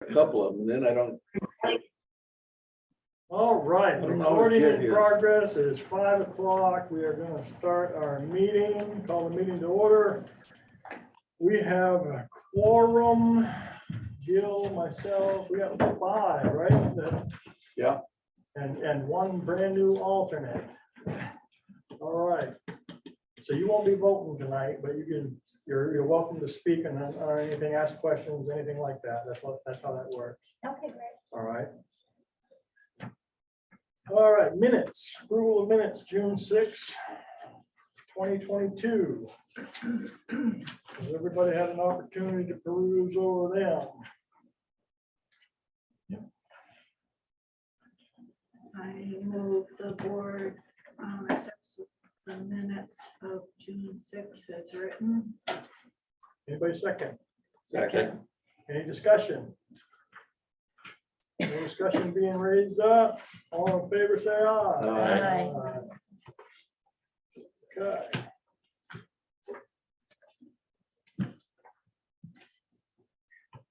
a couple of them, then I don't, All right, I don't always recording get in here. progress. It is 5 o'clock. We are gonna start our meeting, call the meeting to order. We have a quorum, Gil, myself, we have 5, right? Yeah. And one brand new alternate. All right. So you won't be voting tonight, but you're welcome to speak and or anything, ask questions, anything like that. That's how that works. Okay, great. All right. All right, minutes, approval of minutes, June 6, 2022. Has everybody had an opportunity to peruse over them? I move the board accepts the minutes of June 6th as written. Anybody second? second, Any discussion? No discussion being raised up? All in favor, say aye. Aye. Okay.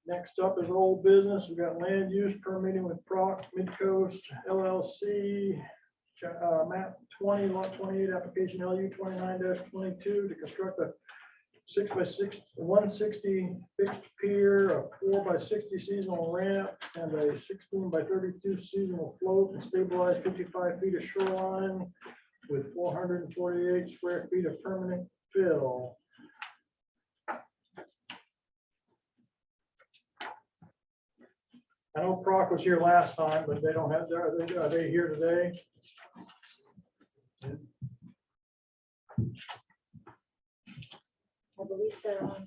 Next up is old business. We've got land use permitting with Proc Midcoast LLC. Map 20, lot 28, application LU 29-22 to construct a 6x6, 160 fixed pier, a 4x60 seasonal ramp, and a 16x32 seasonal float, and stabilize 55 feet of shoreline with 448 square feet of permanent fill. I know Proc was here last time, but they don't have, are they here today? I believe they're on.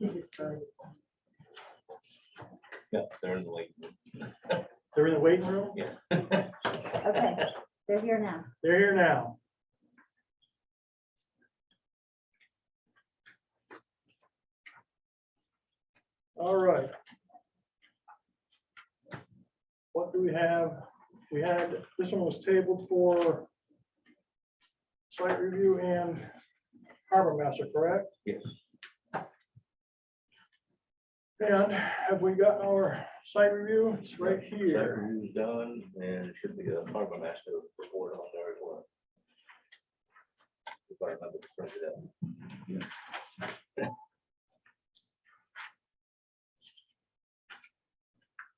Yeah, they're in the waiting room. They're in the waiting room? Yeah. Okay, they're here now. They're here now. All right. What do we have? We had, this one was tabled for site review and harbor master, correct? Yes. And have we got our site review? It's right Site here. review's done, and it should be a harbor master report on there as well. If I remember to print it out.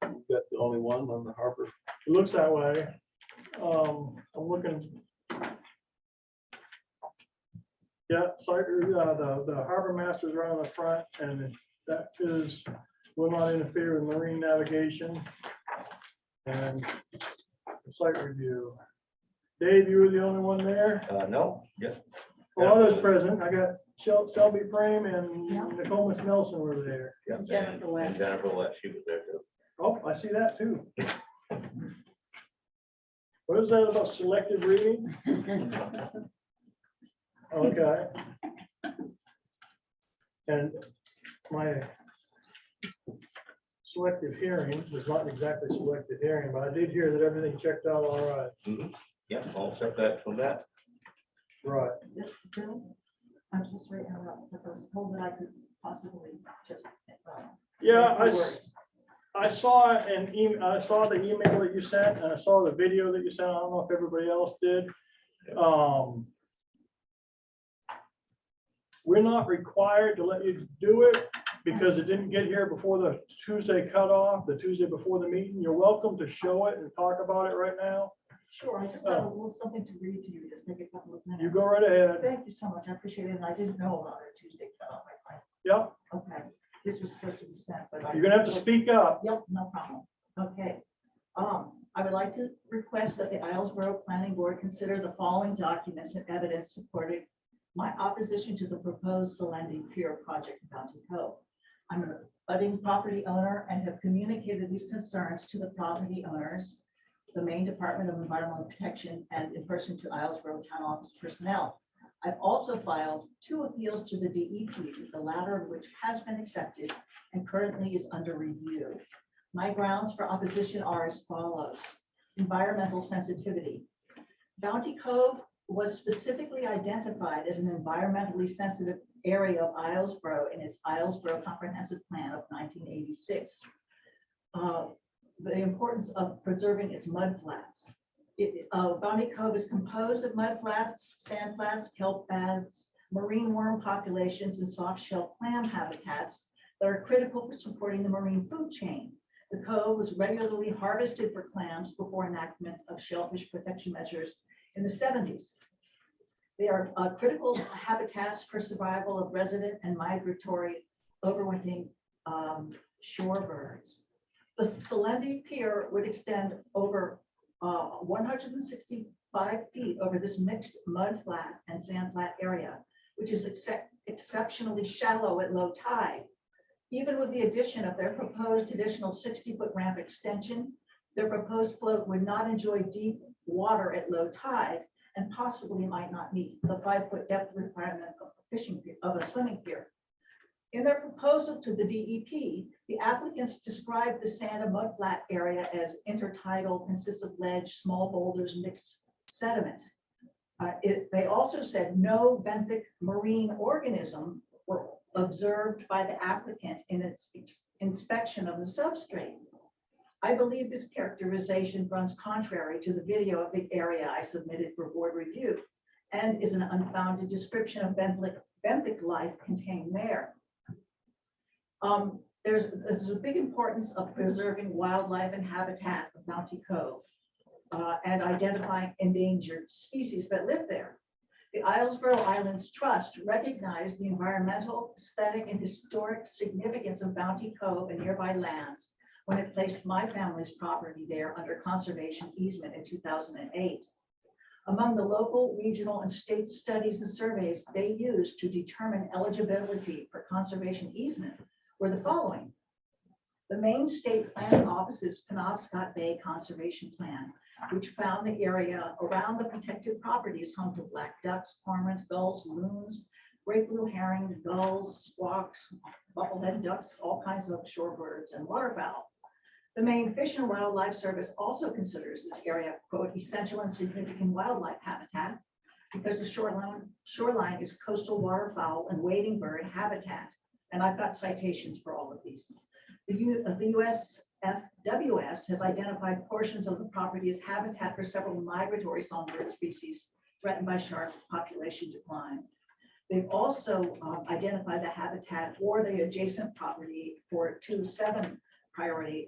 you got the only one on the harbor. It looks that way. I'm looking. Yeah, site, the harbor masters are on the front, and that is, will not interfere with marine navigation. And the site review. Dave, you were the only one there? No, yeah. Alana's present. I got Selby Frame and Yeah. Nicole Nelson were there. Yeah, Jennifer West. and Jennifer West, she was there too. Oh, I see that too. What is that about selective reading? Okay. And my selective hearing was not exactly selective hearing, but I did hear that everything checked out all right. Mhm. Yeah, I'll set that from that. Right. Bill, I'm so sorry, I was told that I could possibly just. Yeah, say a few words. I saw an email, I saw the email that you sent, and I saw the video that you sent. I don't know if everybody else did. We're not required to let you do it because it didn't get here before the Tuesday cutoff, the Tuesday before the meeting. You're welcome to show it and talk about it right now. Sure, I just got a little something to read to you, just take a couple of minutes. You go right ahead. Thank you so much, I appreciate it, and I didn't know about it Tuesday cutoff. Yep, Okay, this was supposed to be sent, but. I- you're gonna have to speak up. Yep, no problem. Okay. I would like to request that the Islesboro Planning Board consider the following documents and evidence supporting my opposition to the proposed Selendi Pier project in Bounty Cove. I'm a budding property owner and have communicated these concerns to the property owners, the Maine Department of Environmental Protection, and in person to Islesboro Town Office personnel. I've also filed 2 appeals to the DEP, the latter of which has been accepted and currently is under review. My grounds for opposition are as follows. Environmental sensitivity. Bounty Cove was specifically identified as an environmentally sensitive area of Islesboro in its Islesboro Comprehensive Plan of 1986. the importance of preserving its mud flats. Bounty Cove is composed of mud flats, sand flats, kelp beds, marine worm populations, and soft shell clam habitats that are critical for supporting the marine food chain. The cove was regularly harvested for clams before enactment of shellfish protection measures in the 70s. They are critical habitats for survival of resident and migratory overwintering shorebirds. The Salendi Pier would extend over 165 feet over this mixed mud flat and sand flat area, which is exceptionally shallow at low tide. Even with the addition of their proposed additional 60-foot ramp extension, their proposed float would not enjoy deep water at low tide and possibly might not meet the 5-foot depth requirement of a swimming pier. In their proposal to the DEP, the applicants described the sand and mud flat area as intertidal, consists of ledge, small boulders, mixed sediment. They also said no benthic marine organism were observed by the applicant in its inspection of the substrate. I believe this characterization runs contrary to the video of the area I submitted for board review and is an unfounded description of benthic life contained there. There's a big importance of preserving wildlife and habitat of Bounty Cove and identifying endangered species that live there. The Islesboro Islands Trust recognized the environmental, aesthetic, and historic significance of Bounty Cove and nearby lands when it placed my family's property there under conservation easement in 2008. Among the local, regional, and state studies and surveys they used to determine eligibility for conservation easement were the following. The Maine State Planning Office's Penobscot Bay Conservation Plan, which found the area around the protected properties home to black ducks, cormorants, gulls, loons, great blue herring, gulls, squawks, bubblehead ducks, all kinds of shorebirds and waterfowl. The Maine Fish and Wildlife Service also considers this area, quote, essential and significant wildlife habitat because the shoreline is coastal waterfowl and wading bird habitat. And I've got citations for all of these. The USFWS has identified portions of the property as habitat for several migratory songbird species threatened by shark population decline. They've also identified the habitat or the adjacent property for two of seven priority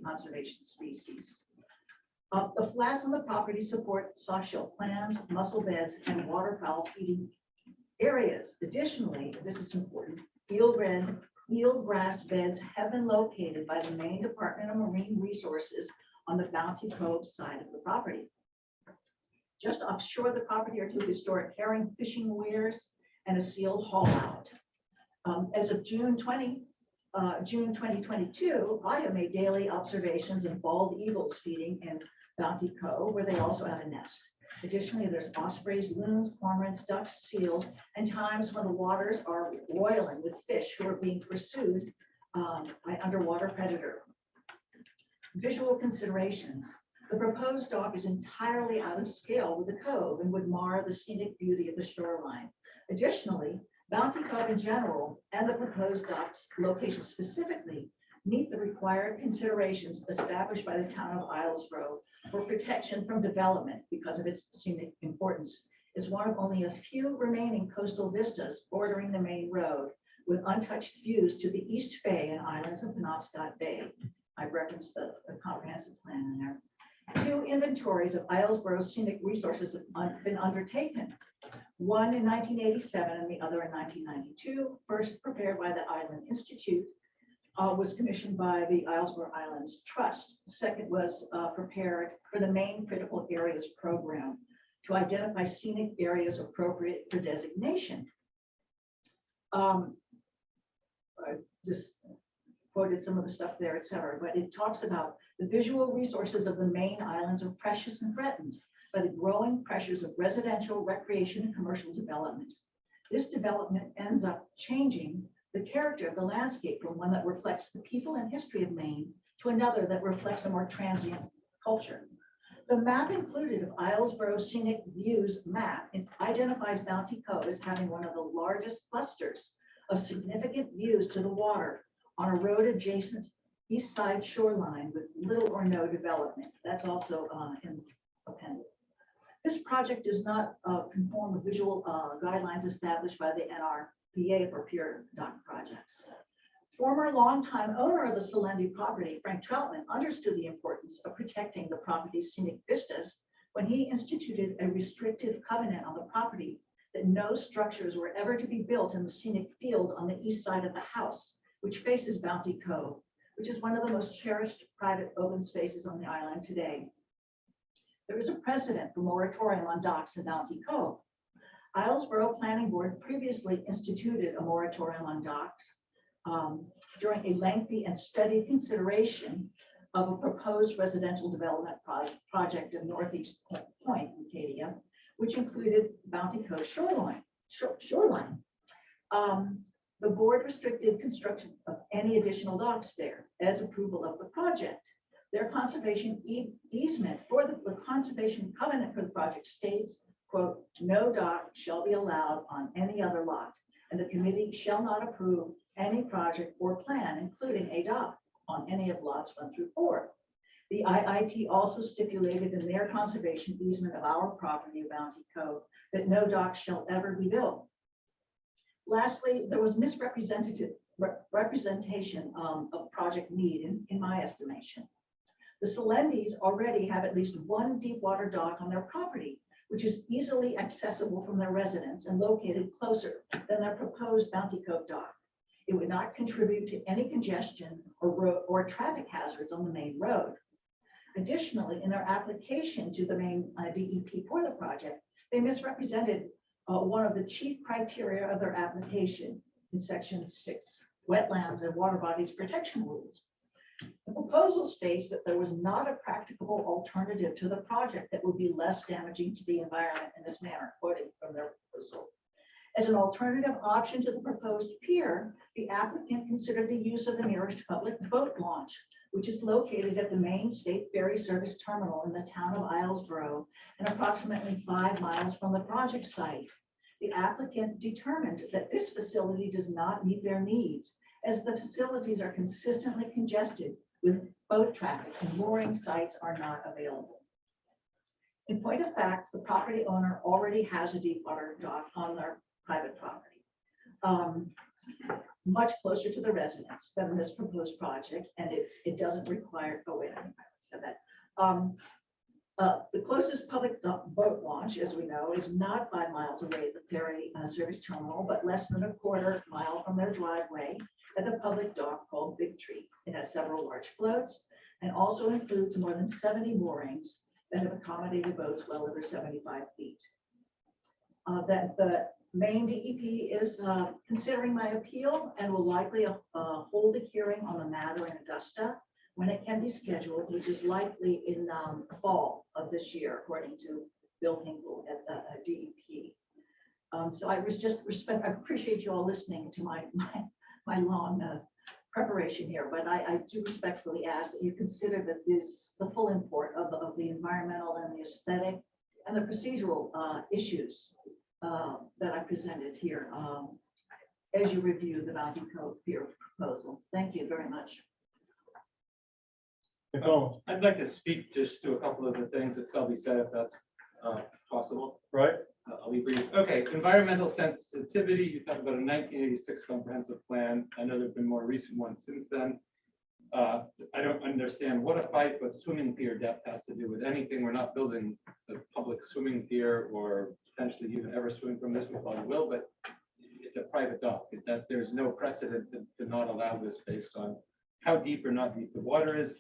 conservation species. The flats on the property support softshell clams, mussel beds, and waterfowl feeding areas. Additionally, this is important, field grass beds have been located by the Maine Department of Marine Resources on the Bounty Cove side of the property. Just offshore the property are two historic herring fishing weirs and a sealed haul out. As of June 2022, I have made daily observations of bald eagles feeding in Bounty Cove, where they also have a nest. Additionally, there's ospreys, loons, cormorants, ducks, seals, and times when the waters are roiling with fish who are being pursued by underwater predator. Visual considerations. The proposed dock is entirely out of scale with the cove and would mar the scenic beauty of the shoreline. Additionally, Bounty Cove in general and the proposed dock's location specifically meet the required considerations established by the town of Islesboro for protection from development because of its scenic importance. It's one of only a few remaining coastal vistas bordering the main road with untouched views to the East Bay and islands of Penobscot Bay. I referenced the comprehensive plan in there. 2 inventories of Islesboro's scenic resources have been undertaken. One in 1987 and the other in 1992, first prepared by the Island Institute, was commissioned by the Islesboro Islands Trust. The second was prepared for the Maine Critical Areas Program to identify scenic areas appropriate for designation. I just quoted some of the stuff there, etc. But it talks about the visual resources of the Maine islands are precious and threatened by the growing pressures of residential, recreation, and commercial development. This development ends up changing the character of the landscape from one that reflects the people and history of Maine to another that reflects a more transient culture. The map included of Islesboro Scenic Views map identifies Bounty Cove as having one of the largest clusters of significant views to the water on a road adjacent east side shoreline with little or no development. That's also in appendix. This project does not conform with visual guidelines established by the NRPA for pier dock projects. Former longtime owner of the Salendi property, Frank Troutman, understood the importance of protecting the property's scenic vistas when he instituted a restrictive covenant on the property that no structures were ever to be built in the scenic field on the east side of the house, which faces Bounty Cove, which is one of the most cherished private open spaces on the island today. There is a precedent for moratorium on docks in Bounty Cove. Islesboro Planning Board previously instituted a moratorium on docks during a lengthy and studied consideration of a proposed residential development project in Northeast Point, Acadia, which included Bounty Cove shoreline. The board restricted construction of any additional docks there as approval of the project. Their conservation easement for the conservation covenant for the project states, quote, "No dock shall be allowed on any other lot, and the committee shall not approve any project or plan, including a dock, on any of lots 1 through 4. The IIT also stipulated in their conservation easement of our property, Bounty Cove, that no dock shall ever be built. Lastly, there was representation of project need in my estimation. The Salendis already have at least one deep water dock on their property, which is easily accessible from their residence and located closer than their proposed Bounty Cove dock. It would not contribute to any congestion or traffic hazards on the main road. Additionally, in their application to the main DEP for the project, they misrepresented one of the chief criteria of their application in section 6, wetlands and water bodies protection rules. The proposal states that there was not a practicable alternative to the project that would be less damaging to the environment in this manner, quoting from their proposal. As an alternative option to the proposed pier, the applicant considered the use of the nearest public boat launch, which is located at the main state ferry service terminal in the town of Islesboro and approximately 5 miles from the project site. The applicant determined that this facility does not meet their needs, as the facilities are consistently congested with boat traffic and mooring sites are not available. In point of fact, the property owner already has a deep water dock on their private property, much closer to the residence than this proposed project, and it doesn't require, oh wait, I said that. The closest public boat launch, as we know, is not 5 miles away at the ferry service terminal, but less than a quarter mile from their driveway at the public dock called Big Tree. It has several large floats and also includes more than 70 moorings that have accommodated boats well over 75 feet. That the Maine DEP is considering my appeal and will likely hold a hearing on the matter in Augusta when it can be scheduled, which is likely in fall of this year, according to Bill Hinkle at the DEP. So I was just I appreciate you all listening to my long preparation here, but I do respectfully ask that you consider that the full import of the environmental and the aesthetic and the procedural issues that I presented here as you review the Bounty Cove pier proposal. Thank you very much. I'd like to speak just to a couple of the things that Selby said, if that's possible. Right. I'll be brief. Okay, environmental sensitivity. You talked about a 1986 comprehensive plan. I know there've been more recent ones since then. I don't understand what a 5-foot swimming pier depth has to do with anything. We're not building a public swimming pier or potentially even ever swimming from this. We probably will, but it's a private dock. That there's no precedent to not allow this based on how deep or not deep the water is.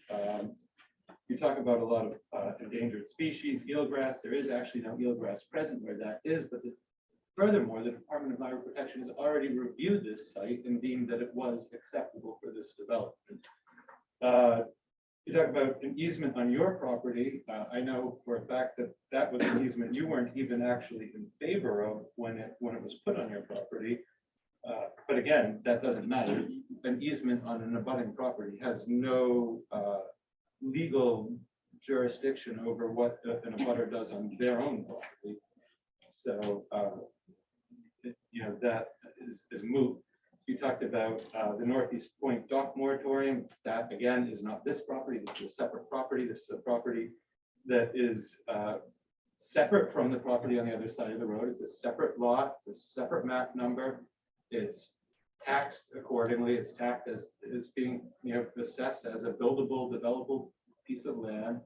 You talk about a lot of endangered species, eelgrass. There is actually no eelgrass present where that is, but furthermore, the Department of Environmental Protection has already reviewed this site and deemed that it was acceptable for this development. You talk about an easement on your property. I know for a fact that that was an easement you weren't even actually in favor of when it was put on your property. But again, that doesn't matter. An easement on an abutting property has no legal jurisdiction over what an abutter does on their own property. So, that is moot. You talked about the Northeast Point dock moratorium. That again is not this property. This is a separate property. This is a property that is separate from the property on the other side of the road. It's a separate lot. It's a separate map number. It's taxed accordingly. It's taxed as being, you know, assessed as a buildable, developable piece of land.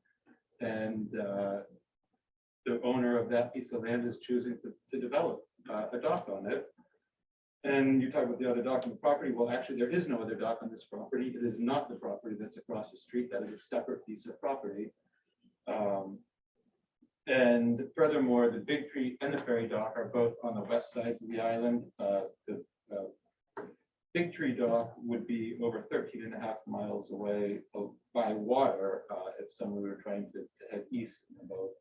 And the owner of that piece of land is choosing to develop a dock on it. And you talk about the other dock on the property. Well, actually, there is no other dock on this property. It is not the property that's across the street. That is a separate piece of property. And furthermore, the Big Tree and the Ferry Dock are both on the west sides of the island. The Big Tree Dock would be over 13.5 miles away by water if someone were trying to head east in the boat.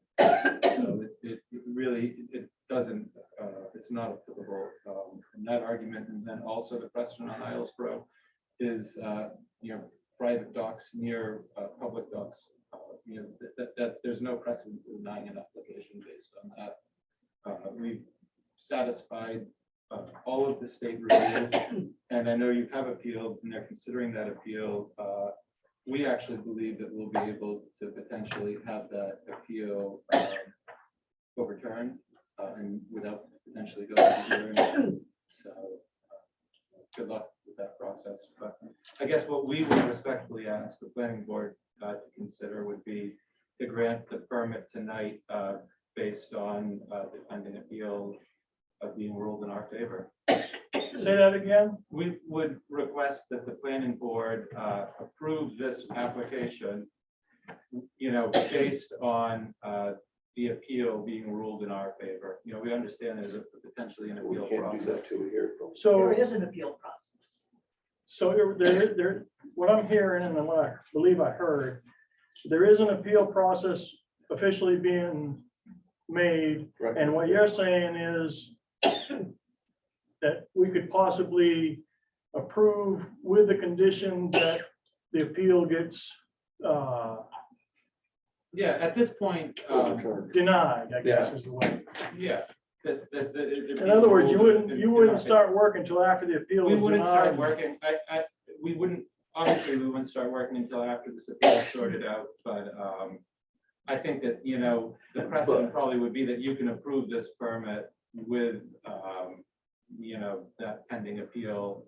So it really, it doesn't, it's not applicable from that argument. And then also the question on Islesboro is, you know, private docks near public docks. You know, that there's no precedent for denying an application based on that. We've satisfied all of the state review, and I know you have appealed, and they're considering that appeal. We actually believe that we'll be able to potentially have that appeal overturned and without potentially going to hearing. So good luck with that process. But I guess what we would respectfully ask the planning board to consider would be to grant the permit tonight based on the pending appeal being ruled in our favor. Say that again? We would request that the planning board approve this application, you know, based on the appeal being ruled in our favor. You know, we understand there's potentially an We appeal can't do that process. till we hear from. So, There is an appeal process. so there, what I'm hearing and what I believe I heard, there is an appeal process officially being made. Right. And what you're saying is that we could possibly approve with the condition that the appeal gets Yeah, at this point, Overturned. denied, I guess is the way. yeah. In other words, you wouldn't start work until after the appeal We was wouldn't start denied. working, we wouldn't, obviously, we wouldn't start working until after this appeal is sorted out, but I think that, you know, the precedent probably would be that you can approve this permit with, you know, that pending appeal.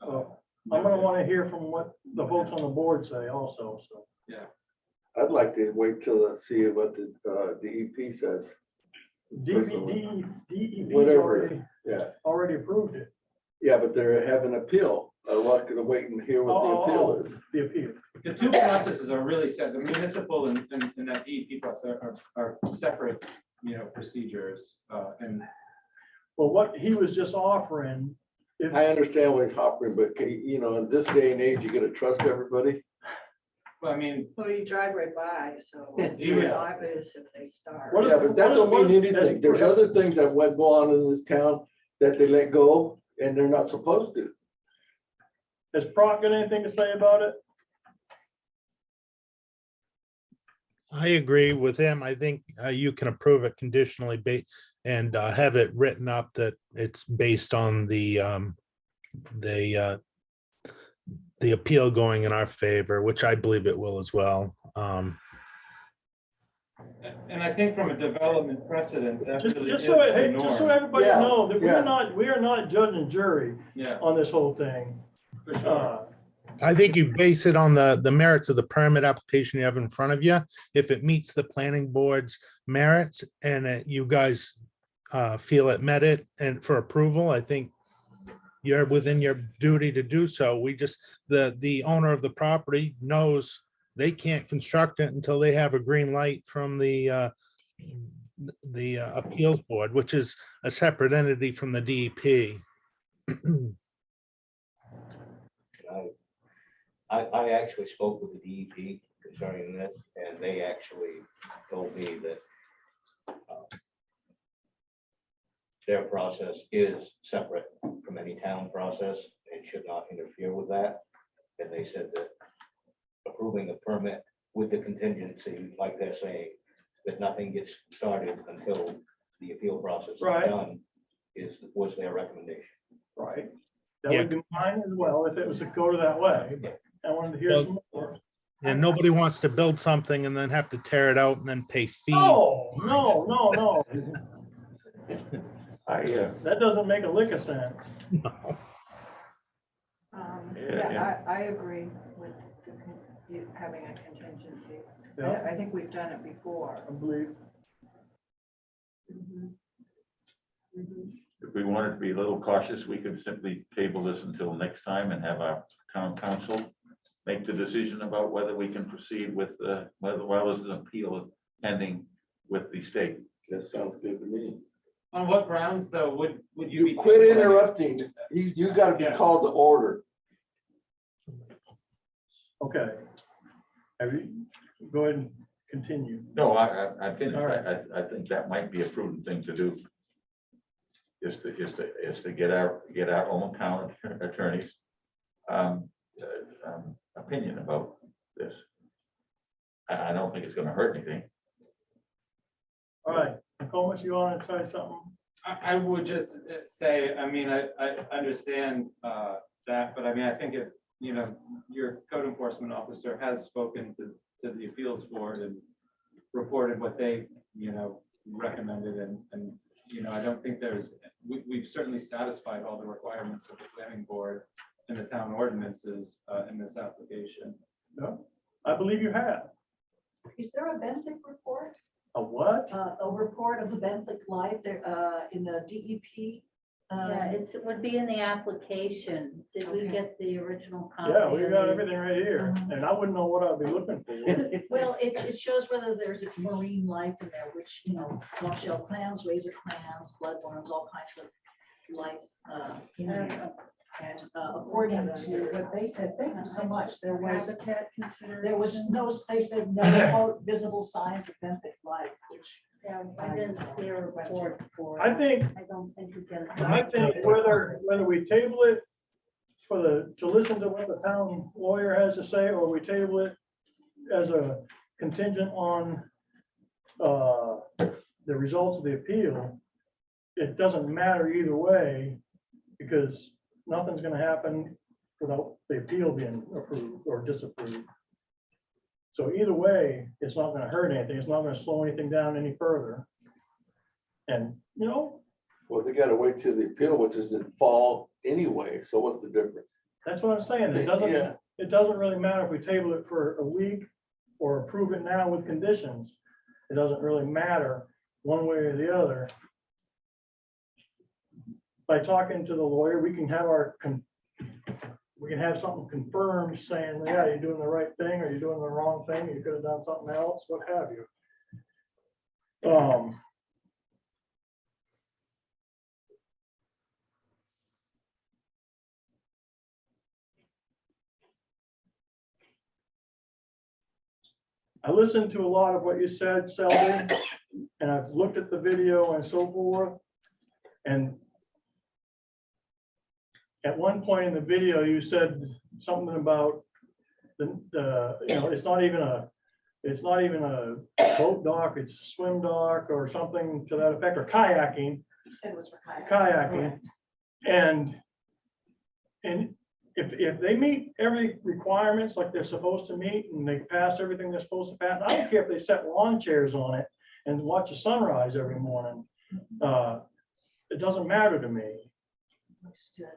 Well, I'm gonna wanna hear from what the folks on the board say also, so. I'd like to wait till I see what the DEP says. DEP Whatever. Yeah, already approved it, yeah, but they're having an appeal. I want to wait and hear what the appeal is. the appeal. The two processes are really set, the municipal and that DEP process are separate, you know, procedures, and Well, what he was just offering, if, I understand what he's offering, but you know, in this day and age, you gotta trust everybody. I mean, Well, you drive right by, so it's Yeah. really obvious if they start. What is- Yeah, but that don't what mean is- anything. There's other things that went go on in this town that they let go and they're not supposed to. has Proc got anything to say about it? I agree with him. I think you can approve it conditionally and have it written up that it's based on the appeal going in our favor, which I believe it will as well. and I think from a development precedent, that Just, really just is so, the hey, just so norm. everybody Yeah, know that yeah. we are not judge and jury Yeah, on this whole thing. for sure. I think you base it on the merits of the permit application you have in front of you. If it meets the planning board's merits and you guys feel it met it and for approval, I think you're within your duty to do so. We just, the owner of the property knows they can't construct it until they have a green light from the appeals board, which is a separate entity from the DEP. I actually spoke with the DEP concerning this, and they actually told me that their process is separate from any town process and should not interfere with that. And they said that approving the permit with the contingency, like they're saying, that nothing gets started until the appeal process is Right. done, was their recommendation. Right. That would be mine as well, if it was to go to that way. I wanted to hear some more. And nobody wants to build something and then have to tear it out and then pay fees. No. That doesn't make a lick of sense. I agree with you having a contingency. Yeah. I think we've done it before. I believe. If we wanted to be a little cautious, we could simply table this until next time and have our town council make the decision about whether we can proceed with, whether there's an appeal pending with the state. That sounds good to me. On what grounds, though, would you be? You quit interrupting. You gotta be Yeah. called to order. Okay. Have you, go ahead and continue. No, I finished. All right. I think that might be a prudent thing to do. Is to get our own town attorneys opinion about this. I don't think it's gonna hurt anything. All right, Nicole, you want to say something? I would just say, I mean, I understand that, but I mean, I think if, you know, your code enforcement officer has spoken to the appeals board and reported what they, you know, recommended and, you know, I don't think we've certainly satisfied all the requirements of the planning board and the town ordinances in this application. No, I believe you have. Is there a Benthic report? A what? A report of the Benthic life there in the DEP? Yeah, it would be in the application. Did we Okay. get the original copy? Yeah, we of got the- everything right here, and I wouldn't know what I'd be looking for. Well, it shows whether there's marine life in there, which, you know, shell clams, razor clams, bloodworms, all kinds of life in there. And according to what they said, thank you so much, there was no, they said no quote visible signs of benthic life, which. Yeah, I didn't see a report for. I think, I don't think we get it. I think whether we table it to listen to what the town lawyer has to say, or we table it as a contingent on the results of the appeal, it doesn't matter either way, because nothing's gonna happen without the appeal being approved or disapproved. So either way, it's not gonna hurt anything. It's not gonna slow anything down any further. And, you know, Well, they gotta wait till the appeal, which is in fall anyway. So what's the difference? that's what I'm saying. Yeah. It doesn't really matter if we table it for a week or approve it now with conditions. It doesn't really matter one way or the other. By talking to the lawyer, we can have we can have something confirmed saying, yeah, you're doing the right thing, or you're doing the wrong thing, you could have done something else, what have you. I listened to a lot of what you said, Selby, and I've looked at the video and so forth. And at one point in the video, you said something about the you know, it's not even a boat dock, it's a swim dock or something to that effect, or kayaking. He said it was for Kayaking. And if they meet every requirements like they're supposed to meet, and they pass everything they're supposed to pass, I don't care if they set lawn chairs on it and watch the sunrise every morning. It doesn't matter to me. Understood.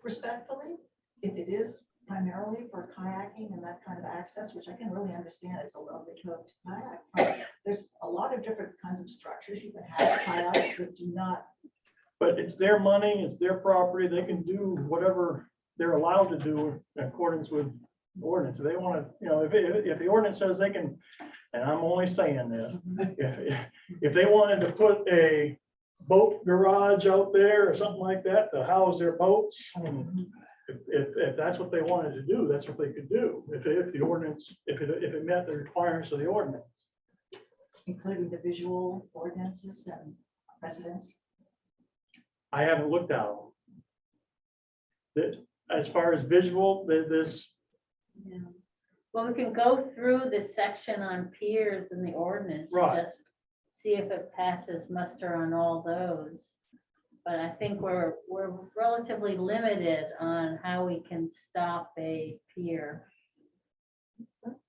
Respectfully, if it is primarily for kayaking and that kind of access, which I can really understand, it's a lovely cove to kayak from. There's a lot of different kinds of structures you can have kayaks that do not. But it's their money, it's their property, they can do whatever they're allowed to do in accordance with the ordinance. If they want to, you know, if the ordinance says they can, and I'm only saying this, if they wanted to put a boat garage out there or something like that to house their boats, if that's what they wanted to do, that's what they could do. If the ordinance, if it met the requirements of the ordinance. Including the visual ordinances and precedents. I haven't looked at them. As far as visual, this, Yeah. Well, we can go through this section on piers and the ordinance. and Right. Just see if it passes muster on all those. But I think we're relatively limited on how we can stop a pier.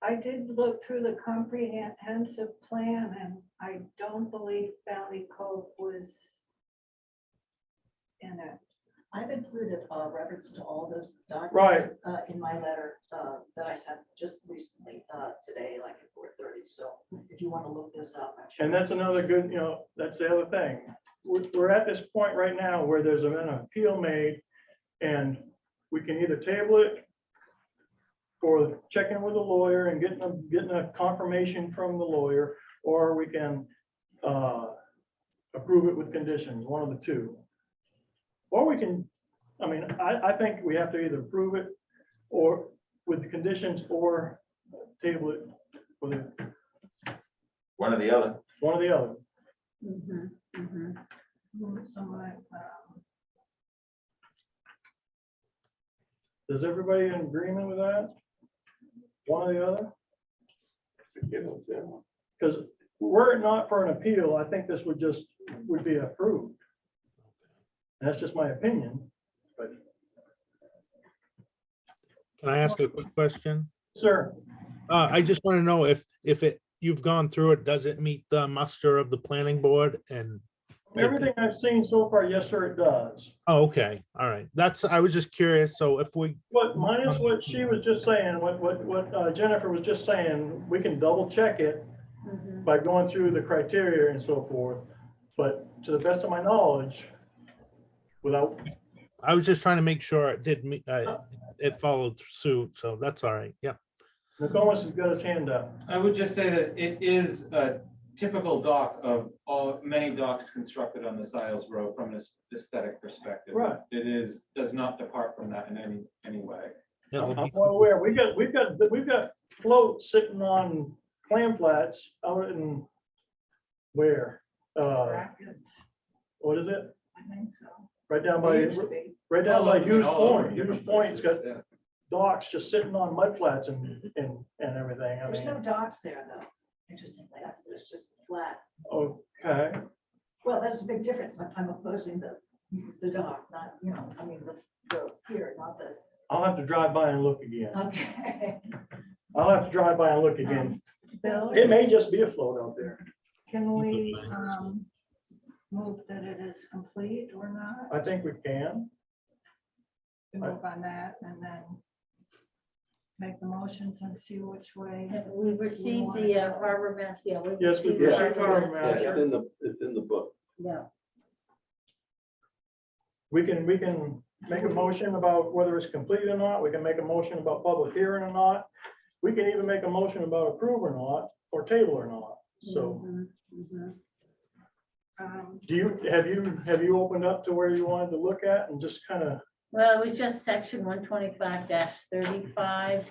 I did look through the comprehensive plan and I don't believe Valley Cove was in it. I've included a reference to all those documents. Right. In my letter that I sent just recently, today, like at 4:30. So if you want to look those up. I'm sure- And that's another good, that's the other thing. We're at this point right now where there's an appeal made and we can either table it for checking with a lawyer and getting a confirmation from the lawyer, or we can approve it with conditions, one of the two. Or we can, I think we have to either approve it or with the conditions or table it for the, One or the other. one or the other. Mhm, mhm. Is everybody in agreement with that? One or the other? Because were it not for an appeal, I think this would be approved. And that's just my opinion, but, Can I ask a quick question? sir, I just want to know if you've gone through it, does it meet the muster of the planning board? And, everything I've seen so far, yes, sir, it does. oh, okay, all right. I was just curious. So if we, What, minus what she was just saying, what Jennifer was just saying, we can double check it Mhm. by going through the criteria and so forth. But to the best of my knowledge, without, I was just trying to make sure it did meet, it followed suit. So that's all right. Yeah. Nokomis has got his hand up. I would just say that it is a typical dock of many docks constructed on this Isles Road from this aesthetic perspective. Right. It does not depart from that in any way. It'll I'm be- well aware, we've got floats sitting on clam flats out in where? What is it? I think so. Right down It by, used to be. right down by Hughes All over Point. Hughes different Point's got places, yeah. docks just sitting on mud flats and everything. I There's no mean, docks there though, interestingly, it's just flat. okay, Well, that's a big difference. I'm opposing the dock, not, the pier, not the, I'll have to drive by and look again. okay. I'll have to drive by and look again. Bill, It may just be a float out there. can we move that it is complete or not? I think we can. Move on that and then make the motions and see which way. We've received the harbor master, yeah. Yes, we've the received harbor Yeah, master. it's in the book. Yeah, We can make a motion about whether it's complete or not. We can make a motion about public hearing or not. We can even make a motion about approve or not, or table or not. So mhm, mhm. have you opened up to where you wanted to look at and just kind of, Well, it was just section 125-35,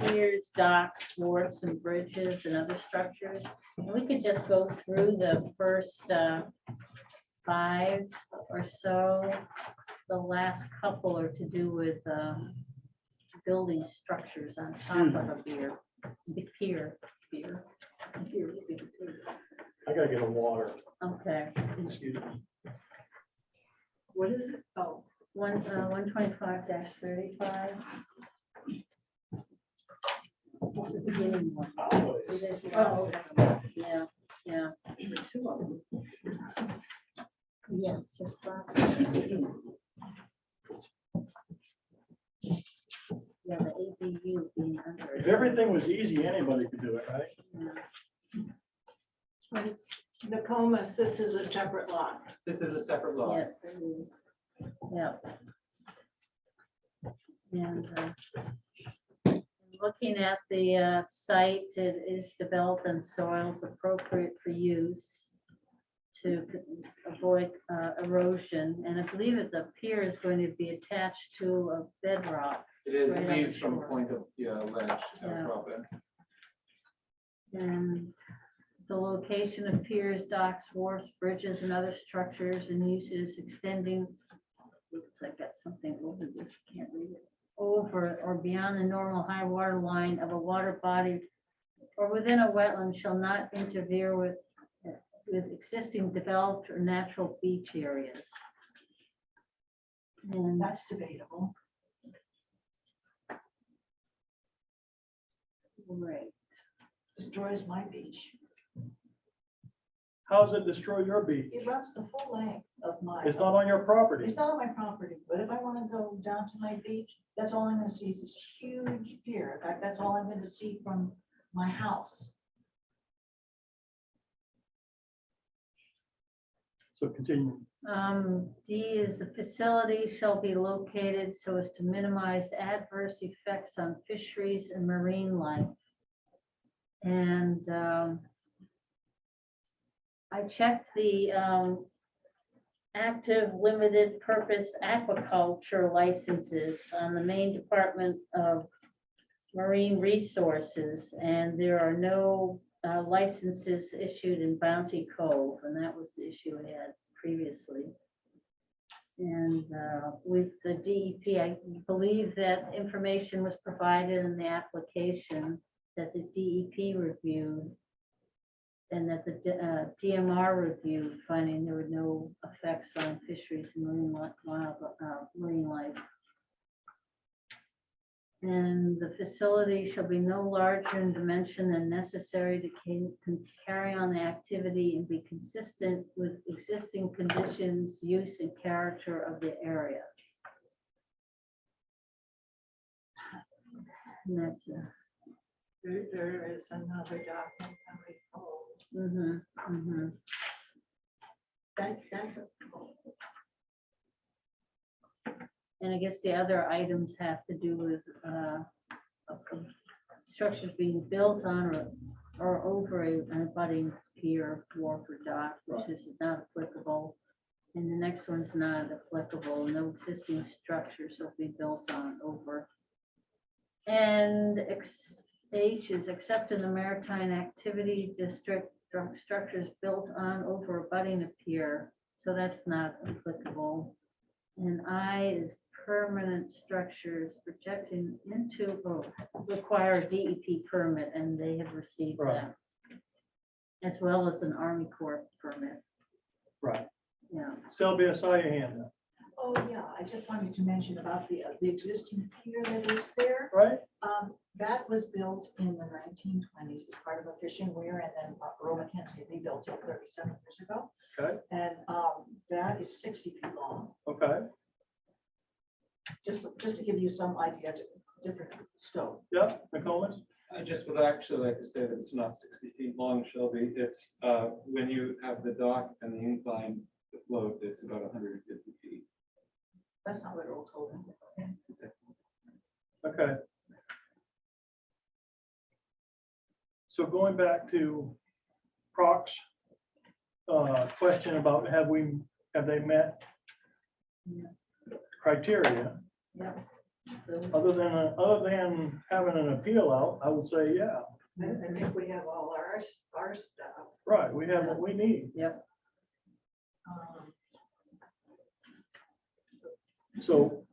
piers, docks, wharfs and bridges and other structures. And we could just go through the first 5 or so. The last couple are to do with building structures on top of a pier. I gotta get a water. Okay, Excuse me. What is it? Oh, 125-35. It's the beginning one. Oh, It is, Oh, yeah, yeah. two of them. Yes, there's lots. Yeah, the ADU being under. If everything was easy, anybody could do it, right? Nokomis, this is a separate lot. This is a separate lot. Yes, it is. Yeah. And looking at the site, it is developed in soils appropriate for use to avoid erosion. And I believe that the pier is going to be attached to a bedrock. It is Right on the leaves from shore. point of ledge Yeah. drop in. And the location of piers, docks, wharfs, bridges, and other structures and uses extending. Oops, I got something over this, can't read it. Over or beyond the normal high water line of a water body or within a wetland shall not interfere with existing developed or natural beach areas. And That's debatable. right. Destroys my beach. How does it destroy your beach? It runs the full length of my. It's not on your property. It's not on my property, but if I want to go down to my beach, that's all I'm gonna see is this huge pier. In fact, that's all I'm gonna see from my house. So continue. D is the facility shall be located so as to minimize adverse effects on fisheries and marine life. And I checked the active limited purpose aquaculture licenses on the Maine Department of Marine Resources, and there are no licenses issued in Bounty Cove, and that was the issue we had previously. And with the DEP, I believe that information was provided in the application that the DEP reviewed and that the DMR reviewed, finding there were no effects on fisheries and marine life. And the facility shall be no larger in dimension than necessary to carry on the activity and be consistent with existing conditions, use, and character of the area. And that's There is another document that we pulled. And I guess the other items have to do with structures being built on or over an abutting pier, wharf, or dock, which is not applicable. And the next one's not applicable. No existing structures will be built on, over. And H is except in the Maritime Activity District, structures built on, over, abutting a pier. So that's not applicable. And I is permanent structures projecting into or require a DEP permit, and they have received Right. that. As well as an Army Corps permit. Right. Yeah. Sylvia, I saw your hand up, Oh, yeah, I just wanted to mention about the existing pier that is there. right? That was built in the 1920s as part of a fishing weir, and then Earl Mackenzie rebuilt it 37 years ago. Okay. And that is 60 feet long, Okay, just to give you some idea, different scope. yeah, McCollum? I just would actually like to say that it's not 60 feet long, Shelby. It's when you have the dock and the incline to float, it's about 150 feet. That's not what Earl told me. Okay. So going back to Proc's question about have they met criteria? Yep. So Other than having an appeal out, I would say, yeah, I think we have all our stuff. right, we have what we need. Yep. So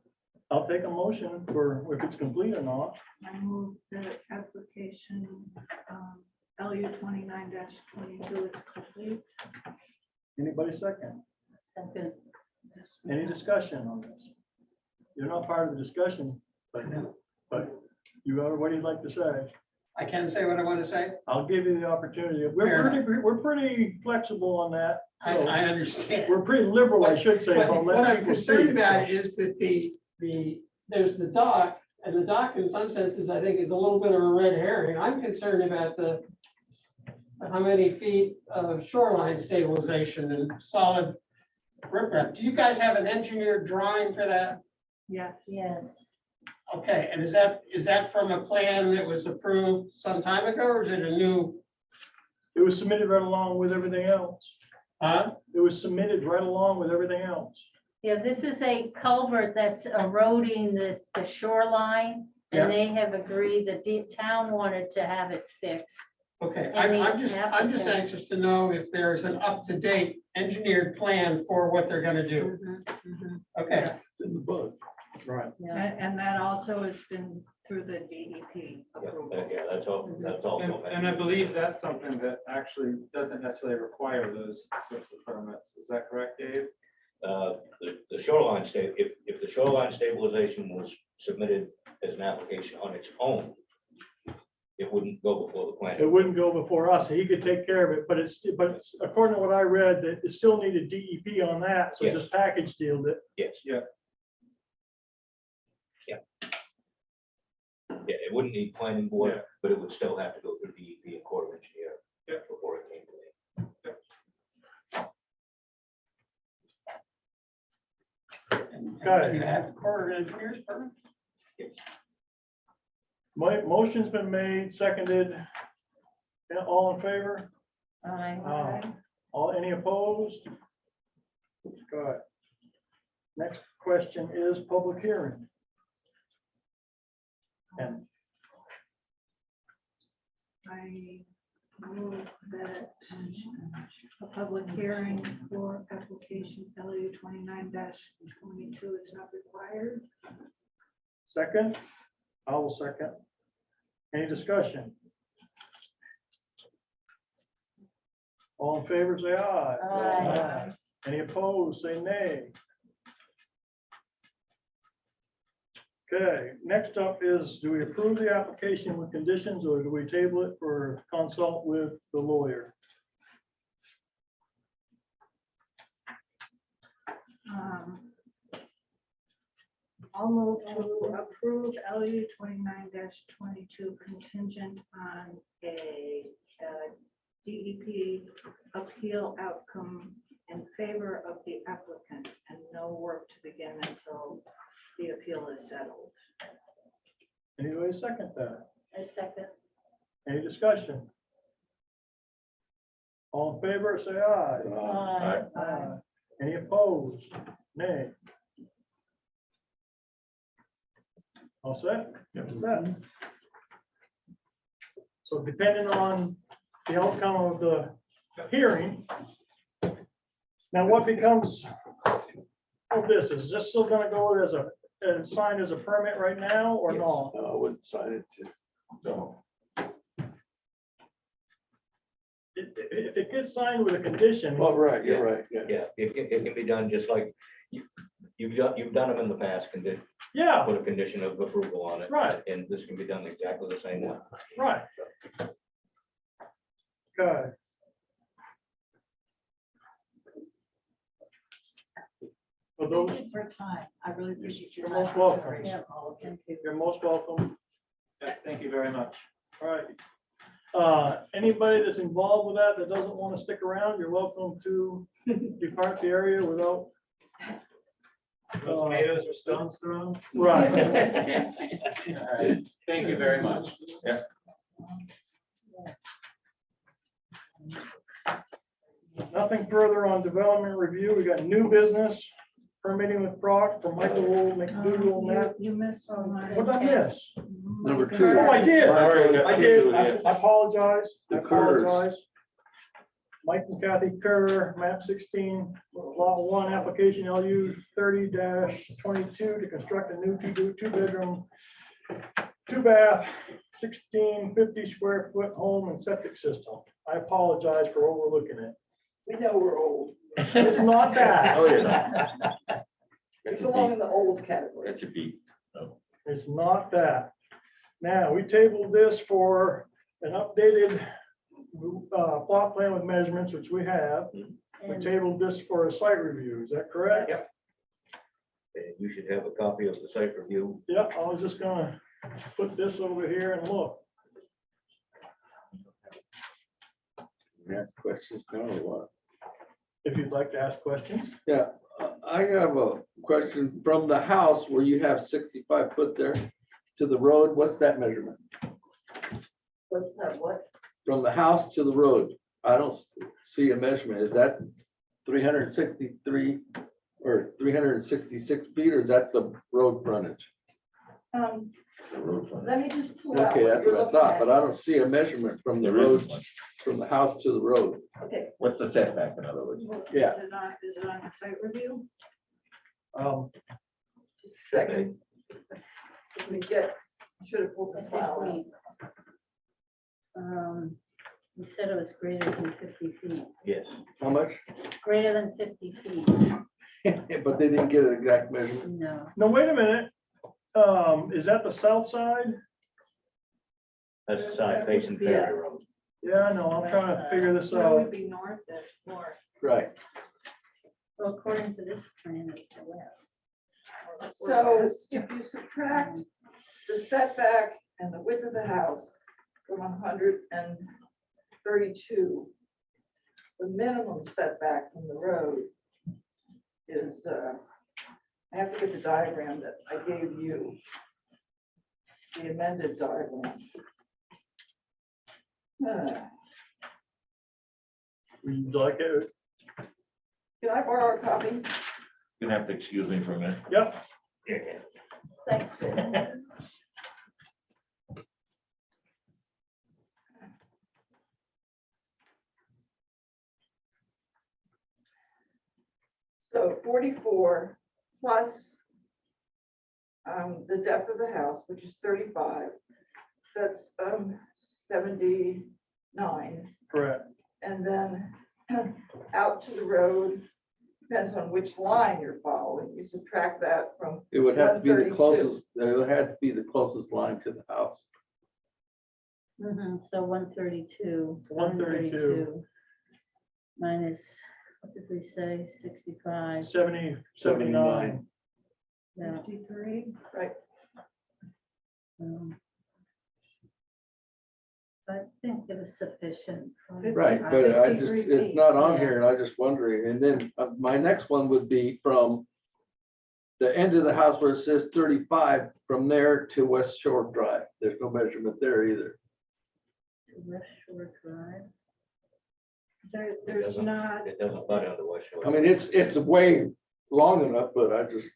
I'll take a motion for if it's complete or not. I move the application LU 29-22 is complete. Anybody second? second. Any discussion on this? You're not part of the discussion, but you are, what do you like to say? I can say what I want to say. I'll give you the opportunity. Fair We're pretty flexible on that. I So understand. we're pretty liberal, I should say. But about what letting I'm people concerned speak, so- about is that there's the dock, and the dock in some senses, I think, is a little bit of a red herring. I'm concerned about how many feet of shoreline stabilization and solid riprap. Do you guys have an engineered drawing for that? Yes. Yes. Okay, and is that from a plan that was approved some time ago, or is it a new? It was submitted right along with everything else. Huh? It was submitted right along with everything else. Yeah, this is a culvert that's eroding the shoreline, Yeah. and they have agreed that the town wanted to have it fixed. Okay, And the I'm just applicant- anxious to know if there's an up-to-date engineered plan for what they're gonna do. Okay, It's in the book. Right. Yeah. And that also has been through the DEP approval. Yeah, that's all. And I believe that's something that actually doesn't necessarily require those sorts of permits. Is that correct, Dave? The shoreline if the shoreline stabilization was submitted as an application on its own, it wouldn't go before the It planning. wouldn't go before us, he could take care of it, but it's according to what I read, that it still needed DEP on that, so Yes. just package dealed it. Yes. Yeah. Yeah, it wouldn't need planning board, Yeah. but it would still have to go through DEP and Corps of Engineer. Yeah. Before it came to me. Okay. You have Corps of Engineers permit? My motion's been made, seconded. Yeah, all in favor? Aye. All, any opposed? Good. Next question is public hearing. And I move that a public hearing for application LU 29-22 is not required. second, I will second. Any discussion? All in favor, say aye. Aye. Any opposed, say nay. Okay, next up is, do we approve the application with conditions, or do we table it for consult with the lawyer? I'll move to approve LU 29-22 contingent on a DEP appeal outcome in favor of the applicant and no work to begin until the appeal is settled. Anybody second that? I second. Any discussion? All in favor, say aye. Aye. Aye. Any opposed? Nay. All set? Set. So depending on the outcome of the hearing. Now what becomes of this? Is this still gonna go as a, and signed as a permit right now or Yes. no? I wouldn't sign it to. So, If it gets signed with a condition. Well, right, you're right, yeah. Yeah, it can be done just like you've done them in the past, Yeah, put a condition of approval on it. right, And this can be done exactly the same way. right. Okay. For those, Thank you for your time. I really appreciate your You're time. most welcome. consideration, all of it. you're most welcome. Yeah, thank you very much. All right. Anybody that's involved with that doesn't want to stick around, you're welcome to depart the area without. No tomatoes or stones thrown? Right. All right. Thank you very much. Nothing further on development review. We got new business, permitting with Brock for Michael McDougal. Matt. You missed on my. What did I miss? Number two. Oh, I did. Already got I two, did. yeah. I apologize. I The Kerrs. apologize. Mike and Kathy Kerr, map 16, lot 1, application LU 30-22 to construct a new two-bedroom, 2-bath, 1650 square foot home and septic system. I apologize for overlooking it. We know we're old. It's not that. Oh, yeah. We belong in the old category. That should be, It's not that. Now, we tabled this for an updated plot plan with measurements, which we have. We And tabled this for a site review. Is that correct? Yep. And you should have a copy of the site review. Yep, I was just gonna put this over here and look. Ask questions now or what? If you'd like to ask questions. Yeah, I have a question from the house where you have 65 foot there to the road. What's that measurement? What's that, what? From the house to the road, I don't see a measurement. Is that 363 or 366 feet, or is that the road frontage? the road frontage. Let me just pull out. Okay, what that's you're what I looking thought, at. but I don't see a measurement from the There isn't road, one. from the house to the road. Okay. What's the setback, in other words? Yeah. Is it on the site review? Second. Let me get, should have pulled I this think file out. we said it was greater than 50 feet, Yes. How much? greater than 50 feet. But they didn't get an exact measurement. No, No, wait a minute. Is that the south side? That's the side facing Ferry Road. Yeah, I know, I'm trying to figure this That would out. be north. Right. well, according to this plan, it's the west. So if you subtract the setback and the width of the house from 132, the minimum setback from the road is, I have to get the diagram that I gave you. The amended diagram. Would you like it? Can I borrow a copy? You're gonna have to excuse me for a minute. Yep. Thanks. So 44 plus the depth of the house, which is 35, that's 79. Correct. And then out to the road, depends on which line you're following. You subtract that from, It would have to be the 132. closest, it would have to be the closest line to the house. So 132. 132. Minus, what did we say, 65, 79. yeah. 53. right, I think it was sufficient. Right, but I just, 53 it's feet. not on Yeah. here, and I just wondering, and then my next one would be from the end of the house where it says 35, from there to West Shore Drive. There's no measurement there either. West Shore Drive. There's not, It doesn't butt into West Shore. I mean, it's way long enough, but I just,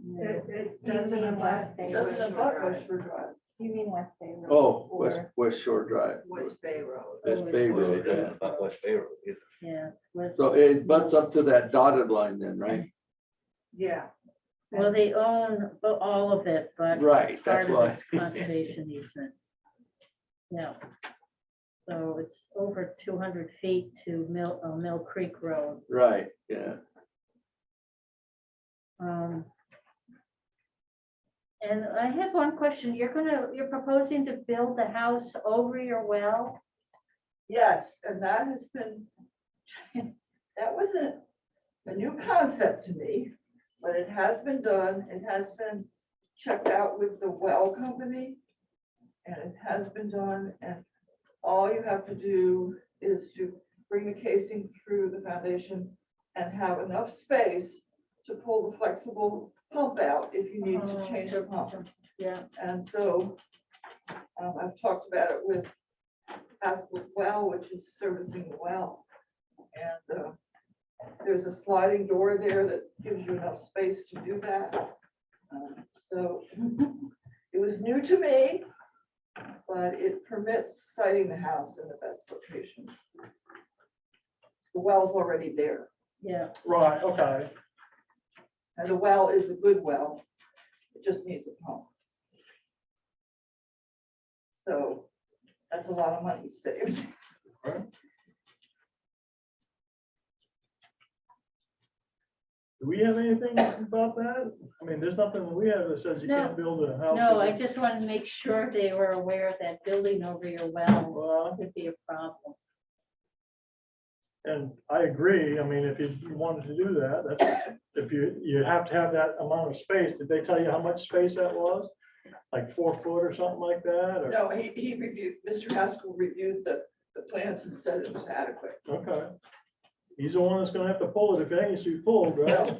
Yeah. it doesn't abut. it doesn't abut West Shore Drive, You mean West Bay Road? oh, West Shore Drive. West Bay Road. That's Bay It Road, doesn't yeah. abut West Bay Road either. Yeah. it's west- So it butts up to that dotted line then, right? Yeah. Well, they own all of it, but Right, that's part of why. it's conservation easement. Yeah. So it's over 200 feet to Mill Creek Road. Right, yeah. And I have one question. You're proposing to build the house over your well? Yes, and that has been, that wasn't a new concept to me, but it has been done. It has been checked out with the well company. And it has been done, and all you have to do is to bring the casing through the foundation and have enough space to pull the flexible pump out if you need to change the pump. Yeah, And so I've talked about it with Haskell's Well, which is servicing the well. And there's a sliding door there that gives you enough space to do that. So it was new to me, but it permits siting the house in the best location. The well's already there, yeah. Right, okay. and the well is a good well. It just needs a pump. So that's a lot of money saved. Do we have anything about that? I mean, there's nothing that we have that says you can't build a house. No, I over- just want to make sure they were aware that building over your well Well, could be a problem. and I agree. I mean, if you wanted to do that, that's, if you have to have that amount of space. Did they tell you how much space that was? Like 4 foot or something like that? Or, No, he reviewed, Mr. Haskell reviewed the plans and said it was adequate. okay. He's the one that's gonna have to pull it if it needs to be pulled, right?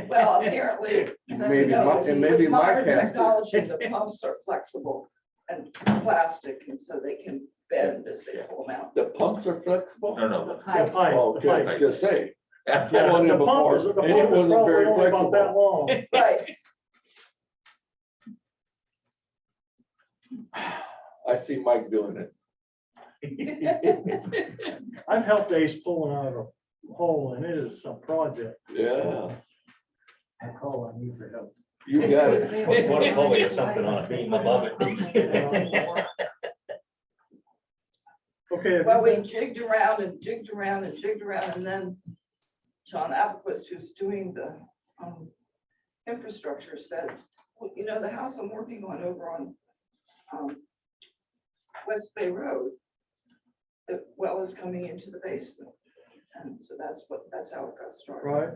Well, apparently, Maybe, no, my- and maybe with my modern cat. technology, the pumps are flexible and plastic, and so they can bend as they pull them out. The pumps are flexible? No, The pipe, Oh, the okay, pipe. just say. Yeah, I wanted the it pump before, is, the and it pump is wasn't probably very only about that flexible. long. Right, I see Mike doing it. I've helped Ace pulling out of a hole, and it is a project. Yeah, I call on you for help. you got it. What a pulley or something on a beam above it. Okay, have well, you we been- jigged around and jigged around and jigged around, and then John Applequist, who's doing the infrastructure, said, well, you know, the house I'm working on over on West Bay Road, the well is coming into the basement. And so that's how it got started. Right?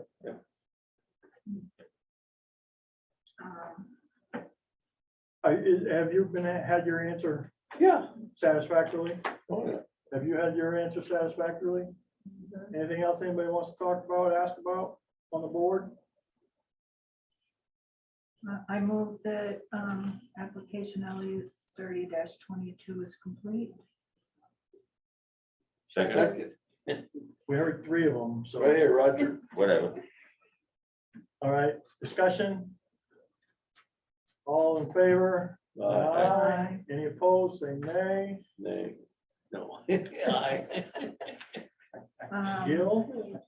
Have you had your answer Yeah. satisfactorily? Oh, yeah. Have you had your answer satisfactorily? Anything else anybody wants to talk about, ask about on the board? I move that application LU 30-22 is complete. Second, Second. We heard three of them, so, Right here, Roger. whatever. all right, discussion? All in favor? Aye. Any opposed, say nay. Nay. No. Aye. Gil,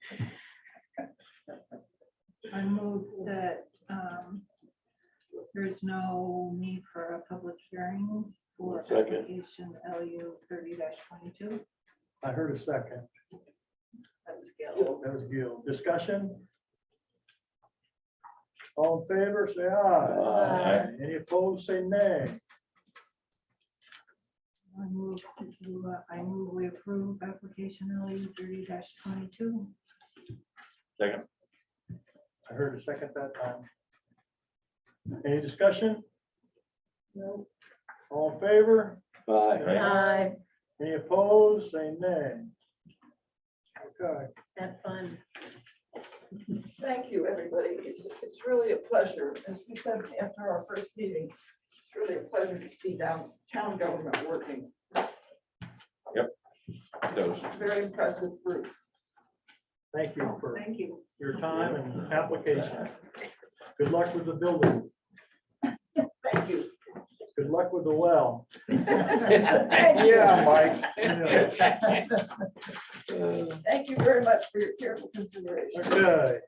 I move that there's no need for a public hearing for Second. application LU 30-22. I heard a second. That was Gil. That was Gil. Discussion? All in favor, say aye. Aye. Any opposed, say nay. I move we approve application LU 30-22. Second, I heard a second that time. Any discussion? No. All in favor? Aye. Aye. Any opposed, say nay. Okay. Have fun. Thank you, everybody. It's really a pleasure. As we said after our first meeting, it's really a pleasure to see town government working. those. Very impressive group. Thank you for Thank you. your time and application. Good luck with the building. Thank you. Good luck with the well. Yeah, Mike. Thank you very much for your careful consideration. Okay.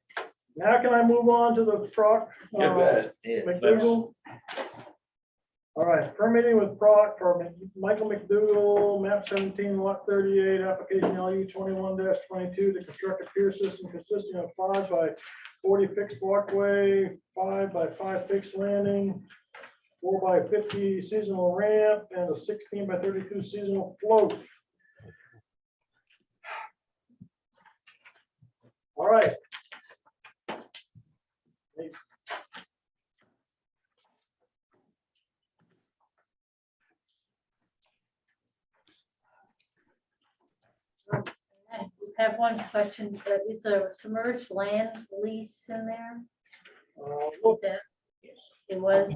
Now can I move on to the Proc? You bet. McDougal? All right, permitting with Proc for Michael McDougal, map 17, lot 38, application LU 21-22 to construct a pier system consisting of 5 by 40 fixed walkway, 5 by 5 fixed landing, 4 by 50 seasonal ramp, and a 16 by 32 seasonal float. All right. I have one question. Is a submerged land lease in there? Look, That- It was,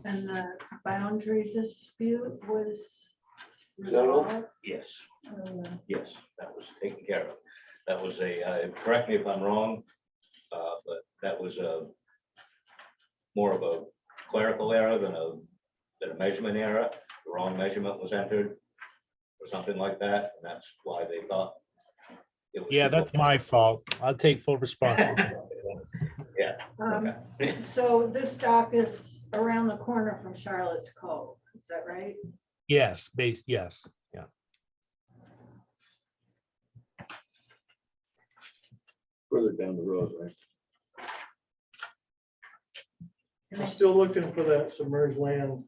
And the boundary dispute was Settled. resolved. Yes, uh, yes, that was taken care of. That was correct me if I'm wrong, but that was more of a clerical error than a measurement error. The wrong measurement was entered or something like that, and that's why they thought. it was- Yeah, that's my fault. I'll take full responsibility. So this dock is around the corner from Charlotte's Cove, is that right? Yes, yes, yeah. Further down the road, right? I'm still looking for that submerged land.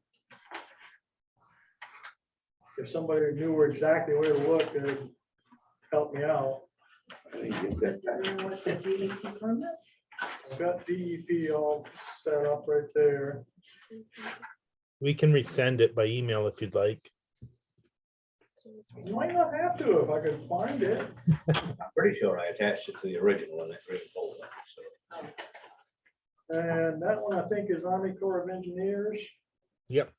If somebody knew exactly where to look, it'd help me out. I think you get that. What's the DEP permit? I've got DEP all set up right there. We can resend it by email if you'd like. You might not have to if I could find it. I'm pretty sure I attached it to the original in that green folder, so. And that one I think is Army Corps of Engineers. Yep.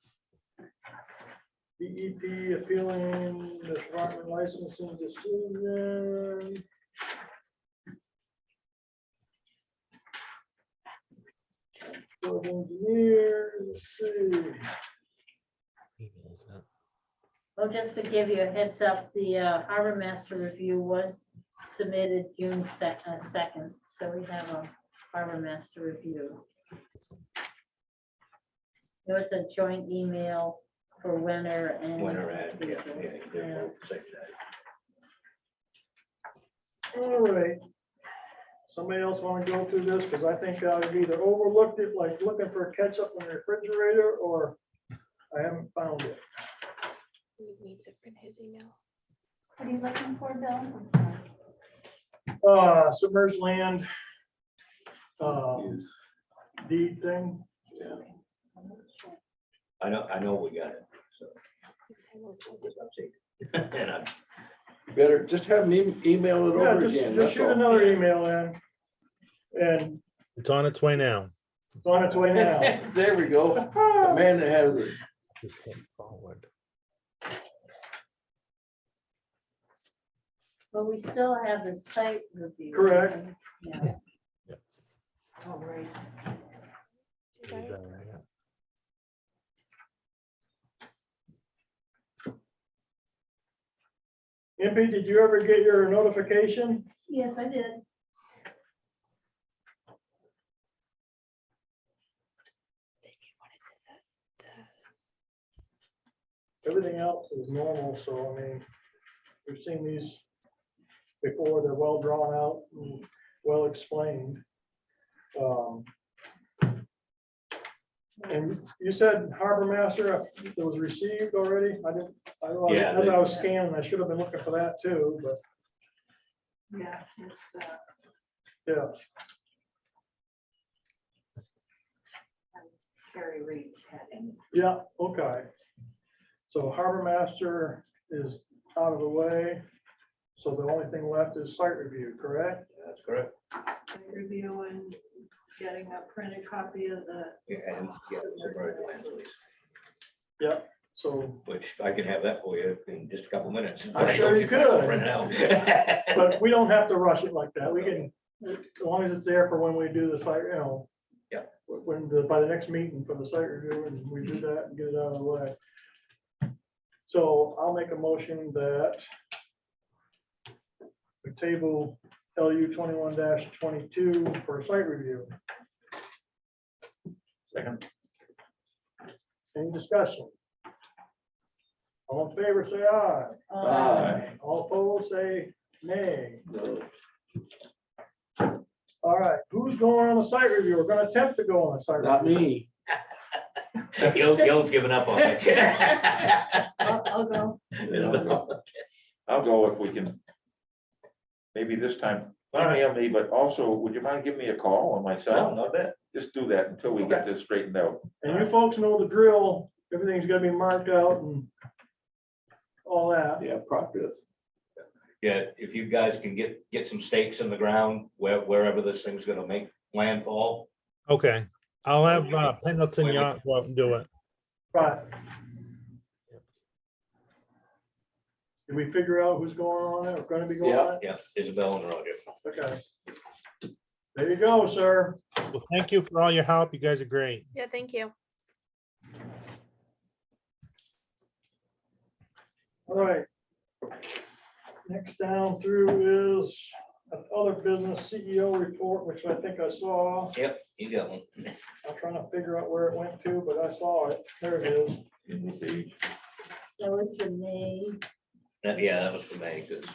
DEP appealing the department licensing decision. Corps of Engineers, let's see. well, just to give you a heads up, the harbor master review was submitted June 2nd, so we have a harbor master review. There was a joint email for winter and. Winter and, yeah, they're both the same day. All right. Somebody else want to go through this? Because I think I've either overlooked it, like looking for a ketchup in the refrigerator, or I haven't found it. He needs it in his email. What are you looking for, Bill? Submerged land. Deed thing. Yeah. I know we got it, so. And I'm Better just have me email it Yeah, over just again. just that's shoot all. another email in. And It's on its way now. it's on its way now. There we go. The man that has it. Just hit forward. But we still have the site review. Correct. Yeah. All right. MP, did you ever get your notification? Yes, I did. Everything else is normal, so I mean, we've seen these before, they're well drawn out, and well explained. And you said Harbor Master, it was received already? Yeah, As I was scanning, I should have been looking for that too, but Yeah, it's, yeah, Carrie Reed's heading. yeah, okay. So Harbor Master is out of the way, so the only thing left is site review, correct? That's correct. Review and getting a printed copy of the, Yeah, and yeah, submerged land release, Yep, so, which I can have that for you in just a couple minutes. I'm sure you could. Print it out. but we don't have to rush it like that. We can, as long as it's there for when we do the site, you know. Yeah. When by the next meeting for the site review, and we do that and get it out of the way. So I'll make a motion that we table LU 21-22 for site review. Second. Any discussion? All in favor, say aye. Aye. All opposed, say nay. No. All right, who's going on the site review? We're gonna attempt to go on a site. Not review. me. Gil's given up on it. I'll go. I'll go if we can. Maybe this time, All right. email me, but also, would you mind giving me a call on my No, cell? not bad. Just do that until we get this straightened out. And you folks know the drill. Everything's gotta be marked out and all that. Yeah, process. Yeah, if you guys can get some stakes in the ground wherever this thing's gonna make landfall. Okay, I'll have Pendleton Yacht go out and do it. Right. Did we figure out who's going on it or gonna be going on it? Yeah, Isabel and Roger. Okay. There you go, sir. Well, thank you for all your help. You guys are great. Yeah, thank you. All right. Next down through is other business CEO report, which I think I saw. Yep, you got one. I'm trying to figure out where it went to, but I saw it. There it is. That was the May. Yeah, that was for me, because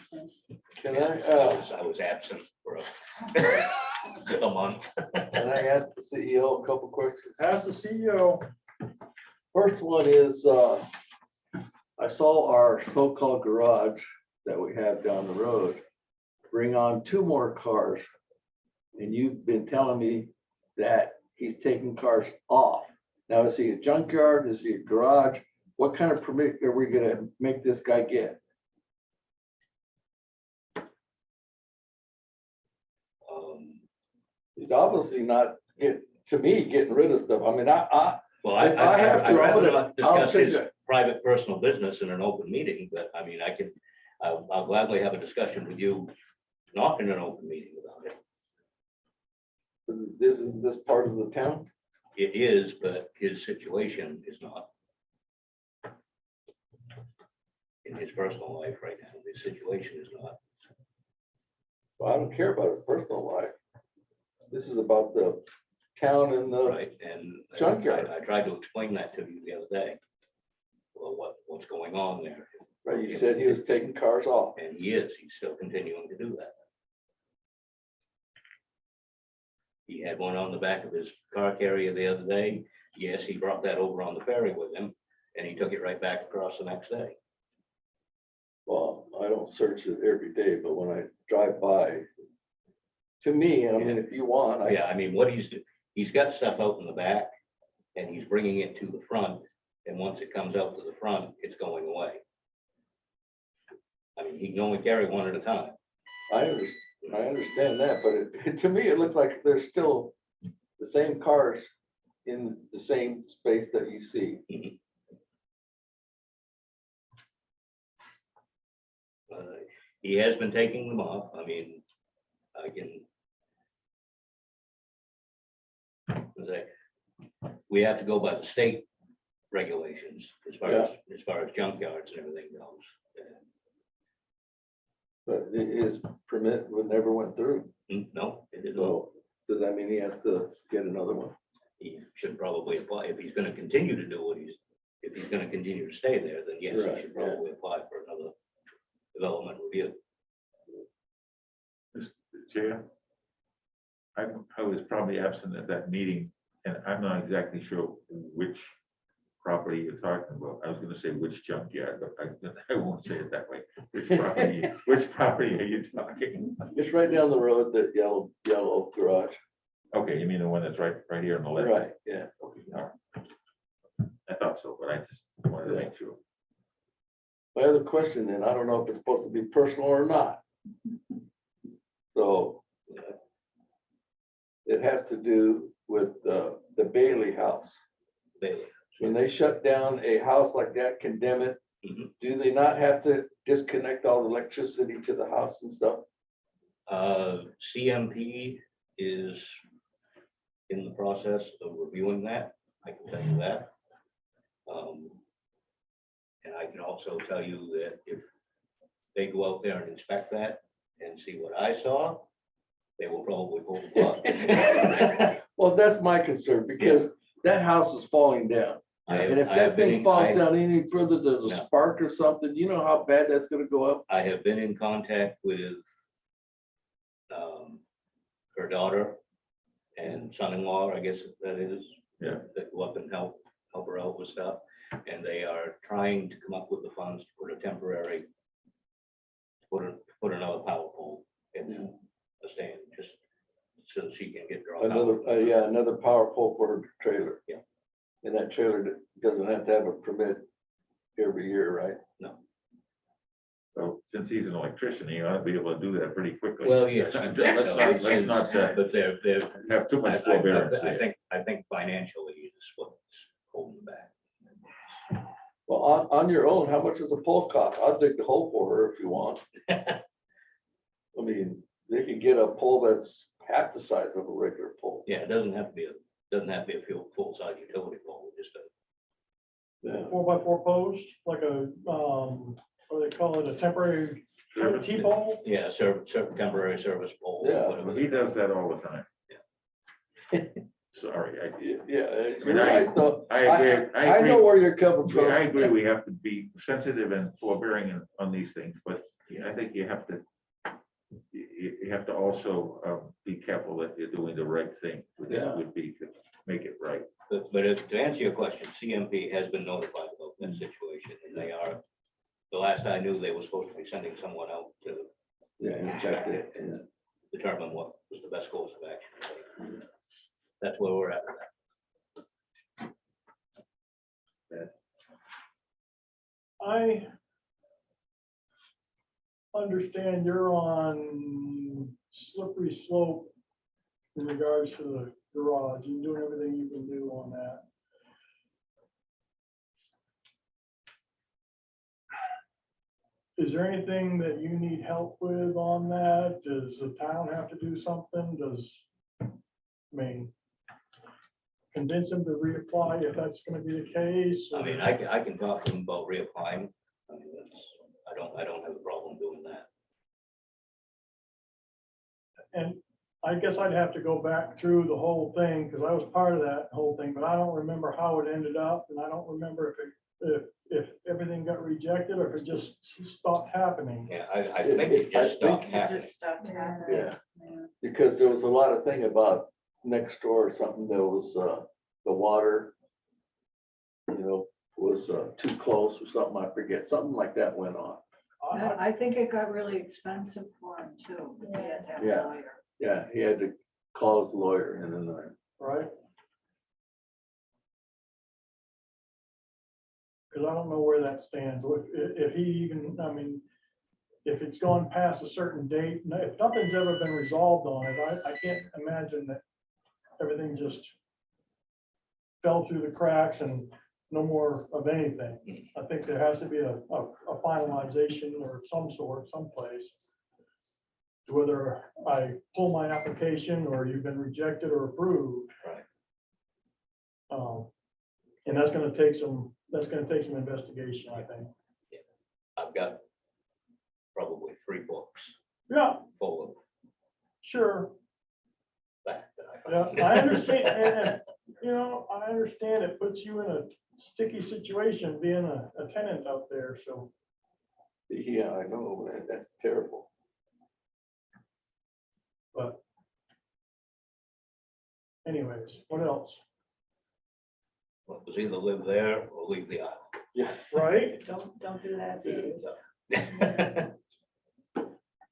Can I, I was absent for a month. can I ask the CEO a couple questions? Ask the CEO. First one is, I saw our so-called garage that we have down the road bring on 2 more cars. And you've been telling me that he's taking cars off. Now, is he a junkyard? Is he a garage? What kind of permit are we gonna make this guy get? He's obviously not getting rid of stuff. I mean, Well, If I have to, I'd rather I'll not take- I'll discuss take his that. private personal business in an open meeting, but I mean, I'll gladly have a discussion with you, not in an open meeting about it. this is this part of the town. It is, but his situation is not. In his personal life right now, his situation is not. Well, I don't care about his personal life. This is about the town and the, Right, and Junkyard. I tried to explain that to you the other day. what's going on there. Right, you said he was taking cars off. And he's still continuing to do that. He had one on the back of his car carrier the other day. Yes, he brought that over on the ferry with him, and he took it right back across the next day. Well, I don't search it every day, but when I drive by, to me, I mean, if you want, I, Yeah, I mean, what he's got stuff out in the back, and he's bringing it to the front, and once it comes out to the front, it's going away. I mean, he can only carry one at a time. I understand that, but to me, it looks like there's still the same cars in the same space that you see. He has been taking them off. I mean, I can. We have to go by the state regulations as far as junkyards and everything goes. But his permit never went through. No, it didn't. So does that mean he has to get another one? He should probably apply, if he's gonna continue to do what if he's gonna continue to stay there, then yes, he Right, should yeah. probably apply for another development review. Mr. Chair. I was probably absent at that meeting, and I'm not exactly sure which property you're talking about. I was gonna say which junkyard, but I won't say it that way. Which property are you talking? It's right down the road, that yellow garage. Okay, you mean the one that's right here on the left? Right, yeah. Okay, all right. I thought so, but I just wanted to make sure. My other question, then, I don't know if it's supposed to be personal or not. So it has to do with the Bailey house. Bailey. When they shut down a house like that, condemn it, Mhm. do they not have to disconnect all the electricity to the house and stuff? CMP is in the process of reviewing that, I can tell you that. And I can also tell you that if they go out there and inspect that and see what I saw, they will probably pull the plug. Well, that's my concern, because that house is falling down. And if that thing falls down any further, there's a No. spark or something, you know how bad that's gonna go up? I have been in contact with her daughter and son-in-law, I guess that is. Yeah. That go up and help her out with stuff. And they are trying to come up with the funds to put a temporary, put another power pole in a stand, just so that she can get drawn out. Another power pole for her trailer. Yeah. And that trailer doesn't have to have a permit every year, right? No. So since he's an electrician, he ought to be able to do that pretty quickly. Well, yes. Let's not But they're, have too much forbearance there. I think financially is what's holding back. Well, on your own, how much does a pole cost? I'll dig the hole for her if you want. I mean, they can get a pole that's half the size of a regular pole. Yeah, it doesn't have to be a full-size utility pole, just a. Yeah. 4x4 post, like a, what do they call it, a temporary T-pole? Yeah, temporary service pole. Yeah. whatever He they- does that all the time. Sorry, Yeah, mean, you're right, though. I agree. I know where you're coming from. I agree, we have to be sensitive and forbearing on these things, but I think you have to, you have to also be careful that you're doing the right thing, which Yeah. would be to make it right. But to answer your question, CMP has been notified about that situation, and they are, the last I knew, they were supposed to be sending someone out to Yeah, inspect exactly. it and determine what was the best course of action. That's where we're at with that. I understand you're on slippery slope in regards to the garage. You're doing everything you can do on that. Is there anything that you need help with on that? Does the town have to do something? Convince them to reapply if that's gonna be the case? I mean, I can talk to them about reapplying. I mean, I don't have a problem doing that. And I guess I'd have to go back through the whole thing, because I was part of that whole thing, but I don't remember how it ended up, and I don't remember if everything got rejected, or if it just stopped happening. Yeah, I think it just stopped It happening. just stopped happening. Yeah, because there was a lot of thing about next door or something, there was, the water, you know, was too close or something, I forget, something like that went on. I think it got really expensive for him too, because he had to have a Yeah. lawyer. Yeah, he had to call his lawyer in and Right? Because I don't know where that stands, if he even, I mean, if it's gone past a certain date, if nothing's ever been resolved on it, I can't imagine that everything just fell through the cracks and no more of anything. I think there has to be a finalization or some sort, someplace. Whether I pull my application or you've been rejected or approved. Right. And that's gonna take some investigation, I think. I've got probably 3 books Yeah, full of sure. that I Yeah, found. I understand, and, you know, I understand it puts you in a sticky situation being a tenant out there, so. yeah, I know, man, that's terrible. But anyways, what else? Well, it was either live there or leave the island. Yeah. Right? Don't do that, Dave.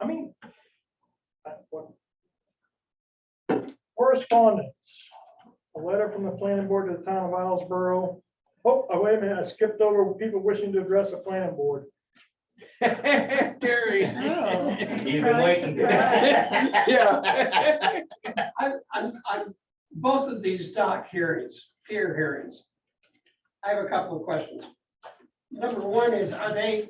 I mean. Correspondence. A letter from the planning board to the town of Islesboro. Oh, wait a minute, I skipped over people wishing to address the planning board. Terry. Oh. You've been waiting. Yeah. I'm both of these dock hearings, peer hearings. I have a couple of questions. Number one is, are they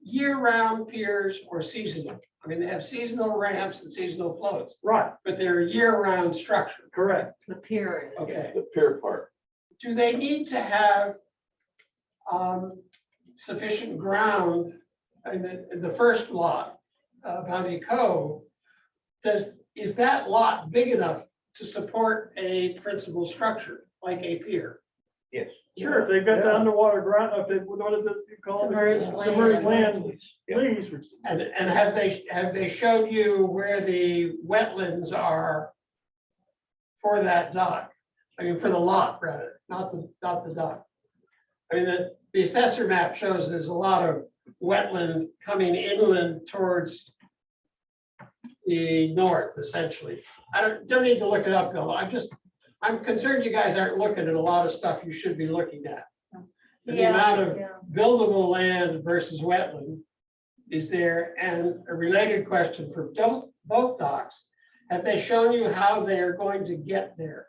year-round piers or seasonal? I mean, they have seasonal ramps and seasonal floats, Right, but they're a year-round structure. correct. The period. Okay. The pier part. Do they need to have sufficient ground in the first lot, Bounty Cove? Is that lot big enough to support a principal structure like a pier? Yes. Sure, if they've got the Yeah. underwater ground, if they, what is it you call it? Submerged Submerged land. land Yeah. lease, which And have they showed you where the wetlands are for that dock? I mean, for the lot rather, not the dock. I mean, the assessor map shows there's a lot of wetland coming inland towards the north, essentially. I don't need to look it up, Bill. I'm concerned you guys aren't looking at a lot of stuff you should be looking at. The amount of buildable land versus wetland is there, and a related question for both docks. Have they shown you how they are going to get there?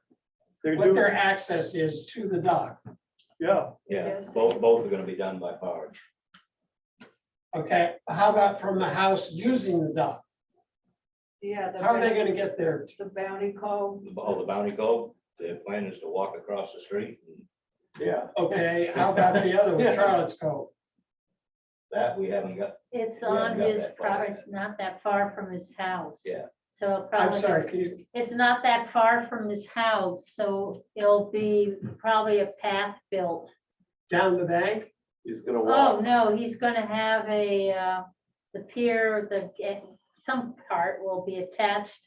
they What do, their access is to the dock? yeah, Yeah, both are gonna be done by barge. Okay, how about from the house using the dock? Yeah. How are they gonna get there? The Bounty Cove. Oh, the Bounty Cove, the plan is to walk across the street. And Yeah. Okay, how about the other one, Charlotte's Cove? that we haven't got. It's We haven't on got his, that far property. yet. It's not that far from his house. Yeah. So I'm probably, sorry, can you, it's not that far from his house, so it'll be probably a path built. down the bank? He's gonna Oh, walk. no, he's gonna have the pier, some part will be attached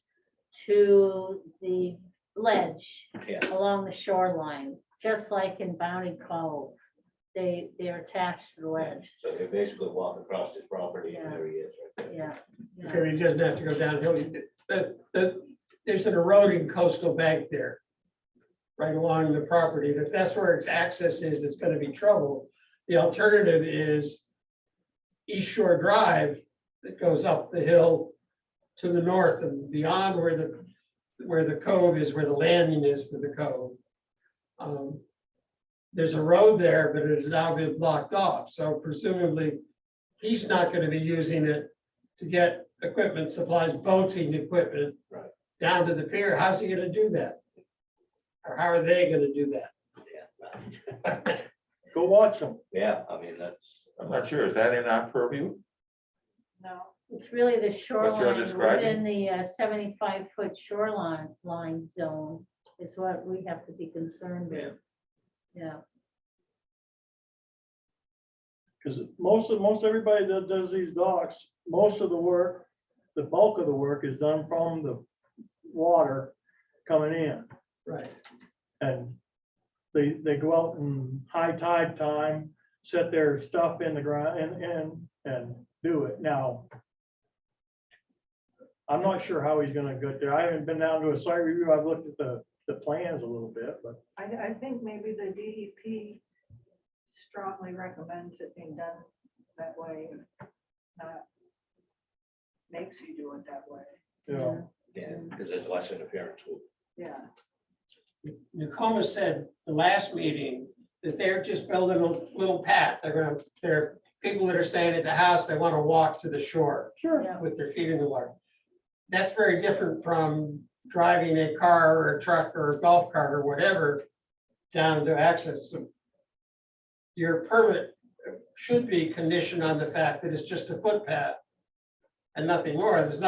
to the ledge Yeah. along the shoreline, just like in Bounty Cove. They're attached to the ledge, So they basically walk across his property and there he is right there. yeah. yeah. Okay, he doesn't have to go downhill. There's an eroding coastal bank there. Right along the property. If that's where its access is, it's gonna be trouble. The alternative is East Shore Drive that goes up the hill to the north and beyond where the cove is, where the landing is for the cove. There's a road there, but it has now been blocked off, so presumably he's not gonna be using it to get equipment, supplies, boating equipment Right. down to the pier. How's he gonna do that? Or how are they gonna do that? Yeah. go watch them. Yeah, I mean, that's, I'm not sure, is that in our purview? No. It's really the shoreline describing? within the 75-foot line zone is what we have to be concerned with. Yeah, Because most everybody that does these docks, most of the work, the bulk of the work is done from the water coming in. Right. And they go out in high tide time, set their stuff in the ground and do it. Now, I'm not sure how he's gonna get there. I haven't been down to a site review. I've looked at the plans a little bit, but I think maybe the DEP strongly recommends it being done that way, not makes you do it that way. you know, Yeah, because there's less interference with. Yeah. Nakoma said the last meeting that they're just building a little path. They're people that are staying at the house, they want to walk to the shore sure. yeah. with their feet in the water. That's very different from driving a car or a truck or a golf cart or whatever down to access. So your permit should be conditioned on the fact that it's just a footpath and nothing more. There's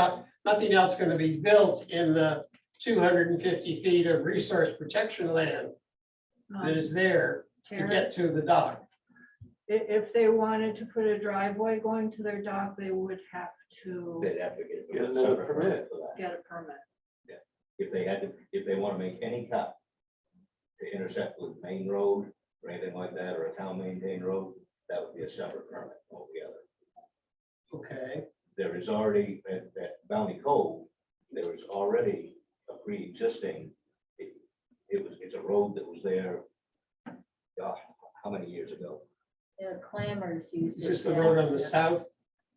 nothing else going to be built in the 250 feet of resource protection land that is there to Karen, get to the dock. If they wanted to put a driveway going to their dock, they would have to They'd have to Get another separate permit. for that. get a permit. If they want to make any cut to intersect with main road or anything like that, or a town maintained road, that would be a separate permit altogether. Okay, There is already, at Bounty Cove, there is already a pre-existing, it's a road that was there, gosh, how many years ago? Yeah, Clammers use. is it, this the yeah. road on the south,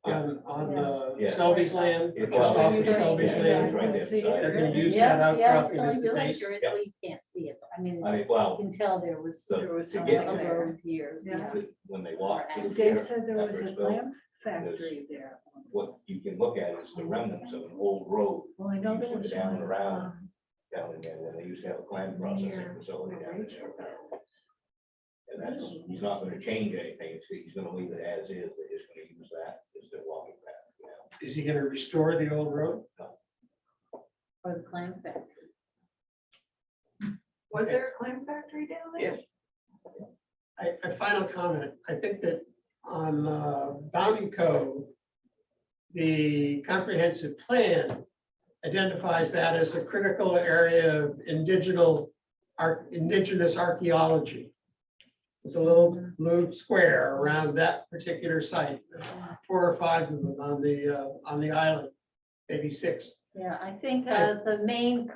on Yeah. Selby's land, It- just well, off of it's- Selby's yeah, land? it's right there beside They're it. gonna use Yeah, that yeah, outcropping so as the you base? sure it- Yep. well, you can't see it. I mean, I you mean, well, can tell there was So There was to some get a to there. road here. Yeah. when they walk. through Dave there said there was after a it's built, lamp factory there. What you can look at is the remnants of an old road Well, I know Used there to was go down one, and around. down in there, when they used to have a clam processing Near facility down Rachel. there. And that's, he's not gonna change anything, he's gonna leave it as is, they're just gonna use that as their walking path, you know. Is he gonna restore the old road? For the clam factory. Was there a clam factory down there? Yes. A final comment, I think that on Bounty Cove, the comprehensive plan identifies that as a critical area of indigenous archaeology. There's a little blue square around that particular site, 4 or 5 of them on the island, maybe 6. Yeah, I think the main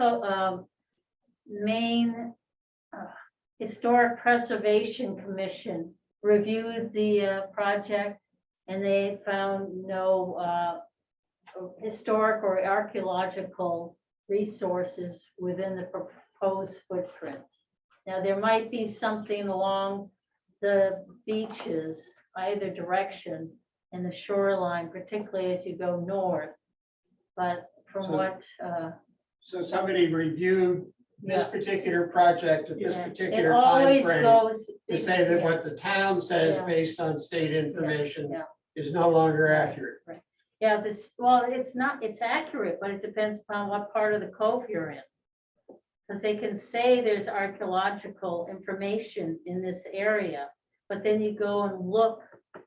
Historic Preservation Commission reviewed the project, and they found no historic or archaeological resources within the proposed footprint. Now, there might be something along the beaches, either direction, and the shoreline, particularly as you go north. But from So- what, So somebody reviewed this Yeah. particular project at this yeah, particular it time always frame goes. to say that yeah, what the town says Yeah. based on state information yeah. is no longer Right. accurate. Yeah, well, it's not, it's accurate, but it depends upon what part of the cove you're in. Because they can say there's archaeological information in this area, but then you go and look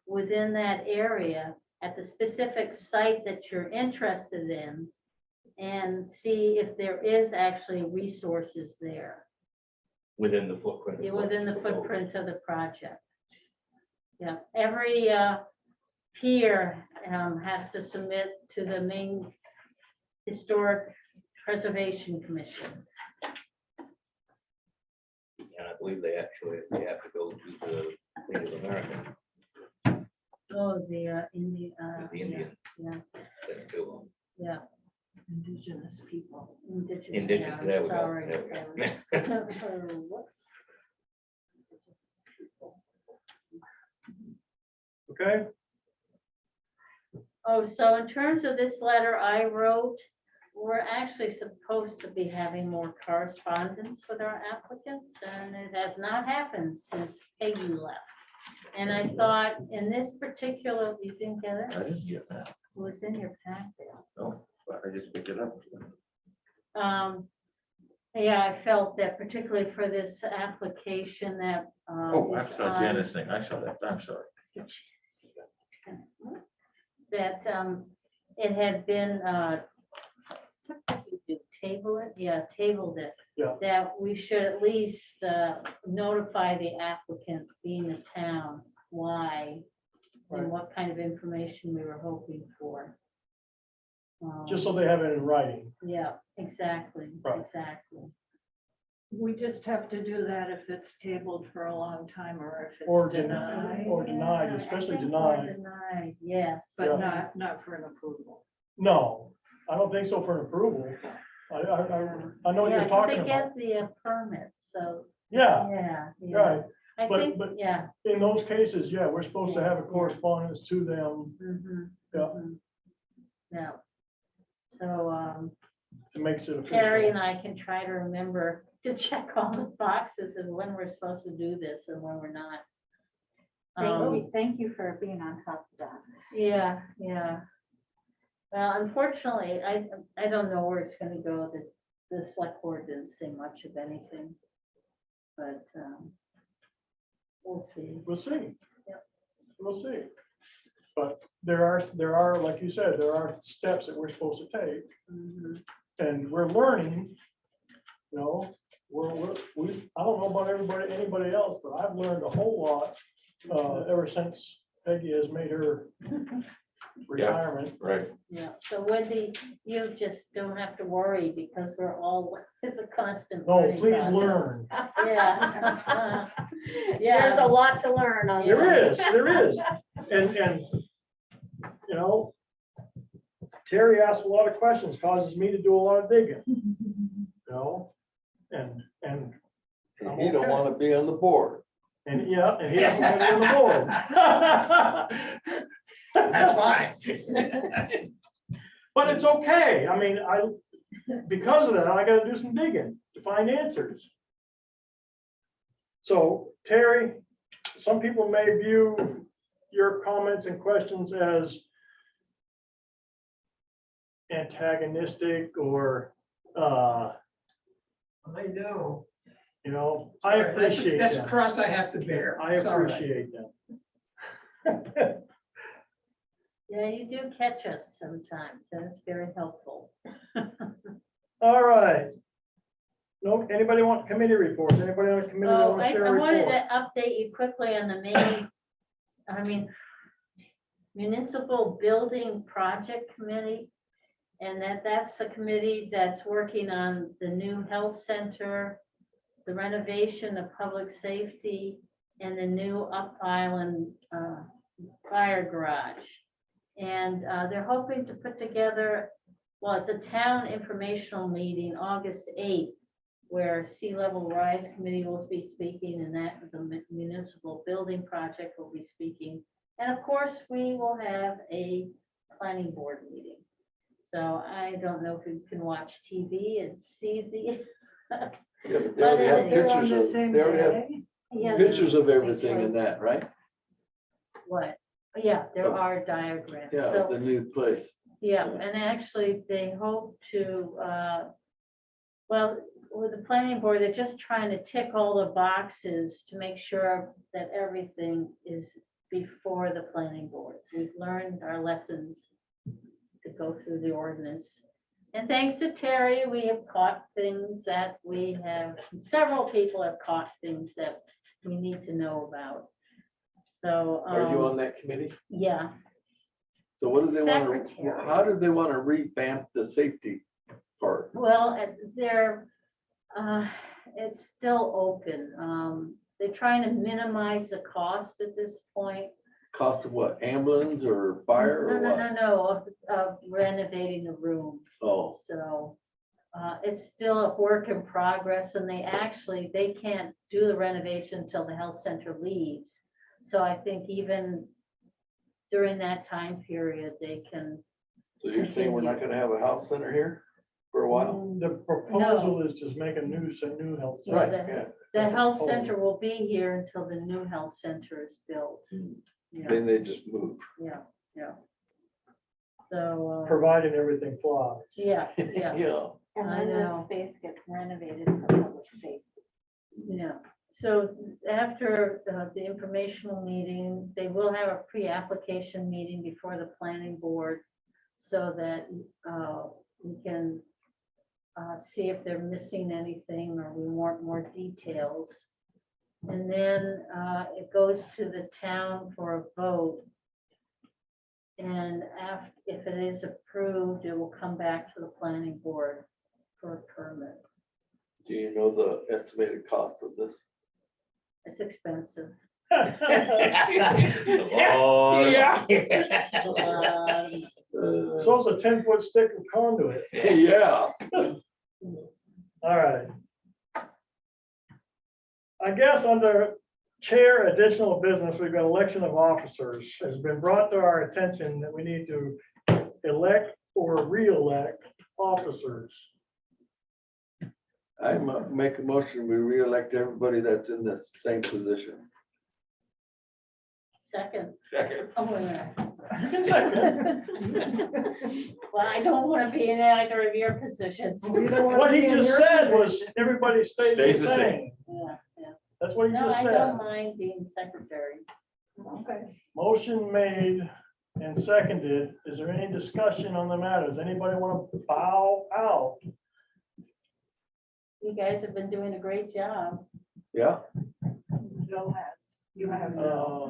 within that area at the specific site that you're interested in and see if there is actually resources there Within the footprint. of what within the proposed. footprint of the project. Yeah, every pier has to submit to the main Historic Preservation Commission. And I believe they have to go to the Native American, Oh, the Indian. the Indian. Yeah, thing too. yeah. Indigenous people. Indigenous, yeah, there we go, sorry, there we go. Whoops. Okay, Oh, so in terms of this letter I wrote, we're actually supposed to be having more correspondence with our applicants, and it has not happened since Peggy left. And I thought in this particular, you didn't get I it? didn't get that. It was in your packet. No, but I just picked it up. Yeah, I felt that particularly for this application that. Oh, I was saw on- Janice thing. I saw that. I'm sorry. That it had been, table it, yeah, tabled it. Yeah. That we should at least notify the applicant, being the town, why Right. and what kind of information we were hoping for. Just so they have it in writing. Yeah, exactly, Right. exactly. We just have to do that if it's tabled for a long time or if Or it's denied, Or denied, Yeah, I especially think we're denied. Denied, yes. but Yeah. not for an approval. No, I don't think so for an approval. I know what Yeah, you're 'cause talking they about. get the permit, so, Yeah, yeah. yeah. right. I but- think, but- yeah. In those cases, yeah, we're supposed to have a Yeah. correspondence to them Mhm, Yeah. mhm. Yeah. So, to make it Carrie official. and I can try to remember to check all the boxes and when we're supposed to do this and when we're not. Thank you for being on top of that. Yeah, yeah. Well, unfortunately, I don't know where it's gonna go. The select board didn't say much of anything. But, we'll see. We'll see. Yep. We'll see. But there are, like you said, there are steps that we're supposed to take, Mhm. and we're learning. You know, I don't know about anybody else, but I've learned a whole lot, ever since Peggy has made her retirement. Right. Yeah, so Wendy, you just don't have to worry because we're all, it's a constant. No, learning please process. learn. Yeah. There's a Yeah, lot to learn on There that. is, and, you know, Terry asks a lot of questions, causes me to do a lot of digging, you know, and, And you don't okay. want to be on the board. and yeah, and he doesn't want to be on the board. That's fine. But it's okay, I mean, because of that, I gotta do some digging to find answers. So Terry, some people may view your comments and questions as antagonistic or, I know. you know, I appreciate That's a that. cross I have to bear. I It's all right. appreciate that. yeah, you do catch us sometimes, and it's very helpful. All right. No, anybody want committee reports? Anybody on the committee that Oh, want to I share a wanted report? to update you quickly on the main, municipal building project committee. And that's the committee that's working on the new health center, the renovation of public safety, and the new Up Island fire garage. And they're hoping to put together, well, it's a town informational meeting, August 8th, where Sea Level Rise Committee will be speaking, and that the municipal building project will be speaking. And of course, we will have a planning board meeting. So I don't know if you can watch TV and see the. Yeah, but they already have They're on the pictures of, same they already have day? Yeah, pictures of everything in that, right? What? Yeah, there are diagrams. Yeah, So, the new place. yeah, and actually they hope to, well, with the planning board, they're just trying to tick all the boxes to make sure that everything is before the planning board. We've learned our lessons to go through the ordinance. And thanks to Terry, we have caught things that several people have caught things that we need to know about. So. Are you on that committee? Yeah, So what do they want to, Secretary. how do they want to revamp the safety part? well, it's still open. They're trying to minimize the cost at this point. Cost of what, ambulance or fire No, or no, what? no, no, of renovating the room. Oh, So it's still a work in progress, and they can't do the renovation until the health center leaves. So I think even during that time period, they can. so you're saying we're not gonna have a health center here for a while? The proposal is to make a new health center. Right, the- yeah. The That's a health proposal. center will be here until the new health center is built. Yeah, Then they just move. yeah, yeah. So, providing everything flies. yeah, yeah, Yeah, And then the space gets renovated for public safety. yeah. So after the informational meeting, they will have a pre-application meeting before the planning board so that we can see if they're missing anything or we want more details. And then it goes to the town for a vote. And if it is approved, it will come back to the planning board for a permit. do you know the estimated cost of this? It's expensive. Oh, Yeah. Um, So it's a 10-foot stick of conduit. Yeah. All right. I guess under chair additional business, we've got election of officers. It's been brought to our attention that we need to elect or re-elect officers. I make a motion, we re-elect everybody that's in the same position. Second. Second. Oh, wait a minute. You can second. Well, I don't want to be in either of your positions. What he just said was everybody stays the Stays the same. same. Yeah, yeah. That's what he No, just I said. don't mind being secretary. Okay. Motion made and seconded. Is there any discussion on the matter? Does anybody want to bow out? You guys have been doing a great job. Yeah, Joe has, you have. Uh,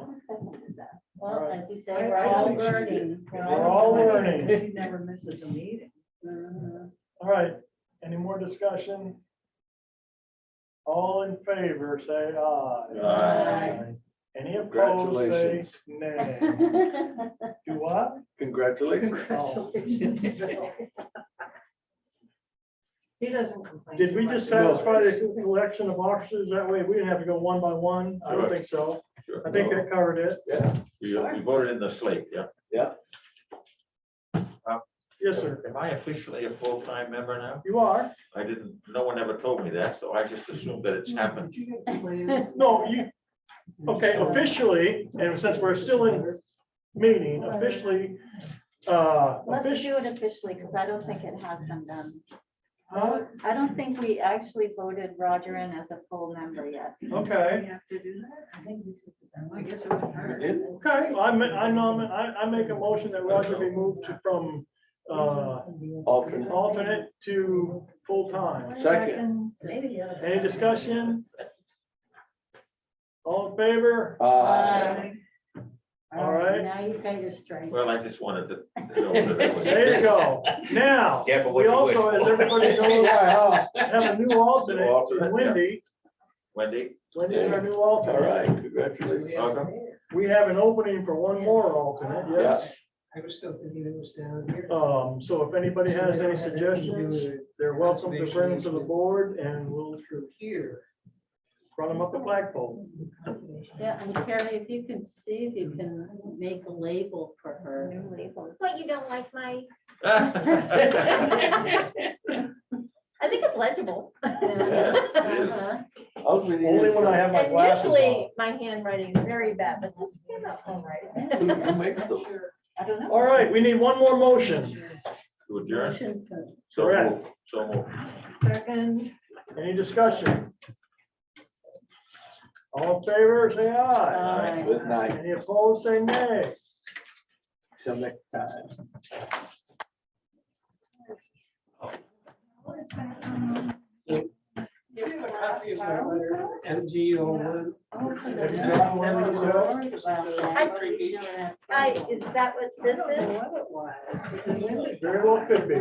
Well, Alright. as you say, we're all learning. We're all learning. He never misses a meeting. Mhm. All right, any more discussion? All in favor, say aye. Aye. Any opposed, say Congratulations. nay. Do what? congratulations. Congratulations, Bill. He doesn't complain. Did we too just much. satisfy the collection of officers that way? We didn't have to go one by one? I don't Sure. think so. Sure. I think that covered it. Yeah, We voted in the slate, yeah. Yes, sir. Am I officially a full-time member now? You are? I didn't, no one ever told me that, so I just assumed that it's happened. No, you, okay, officially, and since we're still in meeting, officially, Let's do it officially, because I don't think it has been done. I don't think we actually voted Roger in as a full member yet. okay. We have to do that? I think this was the- I guess it would you hurt. did? Okay, I make a motion that Roger be moved from Alternate. alternate to full-time. Second. Any discussion? All in favor? Aye. All right. Now you've got your strength. Well, I just wanted to know that it was. There you go. Now, Careful what we you also, wish as for. everybody knows, Wow. have a new alternate, Alternate, yeah. Wendy. Wendy, Wendy's our new All alternate. right, congratulations. welcome. We have an opening for one more alternate, yes. I was still thinking it was down here. So if anybody has any suggestions, they're welcome to bring them to the board and we'll Through here. run them up the flagpole. Yeah, and Carrie, if you can see if you can make a label for her. New labels. What, you don't like my, Yeah, I think it's legible. Uh-huh. All we need Only is, when I have my And glasses usually on. my handwriting is very bad, but this is not handwriting. Who makes those? I don't know. All right, we need one more motion. to adjourn, Motion to- so Correct. moved, so moved. Second. Any discussion? All in favor, say aye. Aye. Good night. Any opposed, say nay. Till next time. You have a copy of my letter, MGO1. Oh, so Have there's you no got one of more these, about that. Is that what this is? What it was. Very well could be.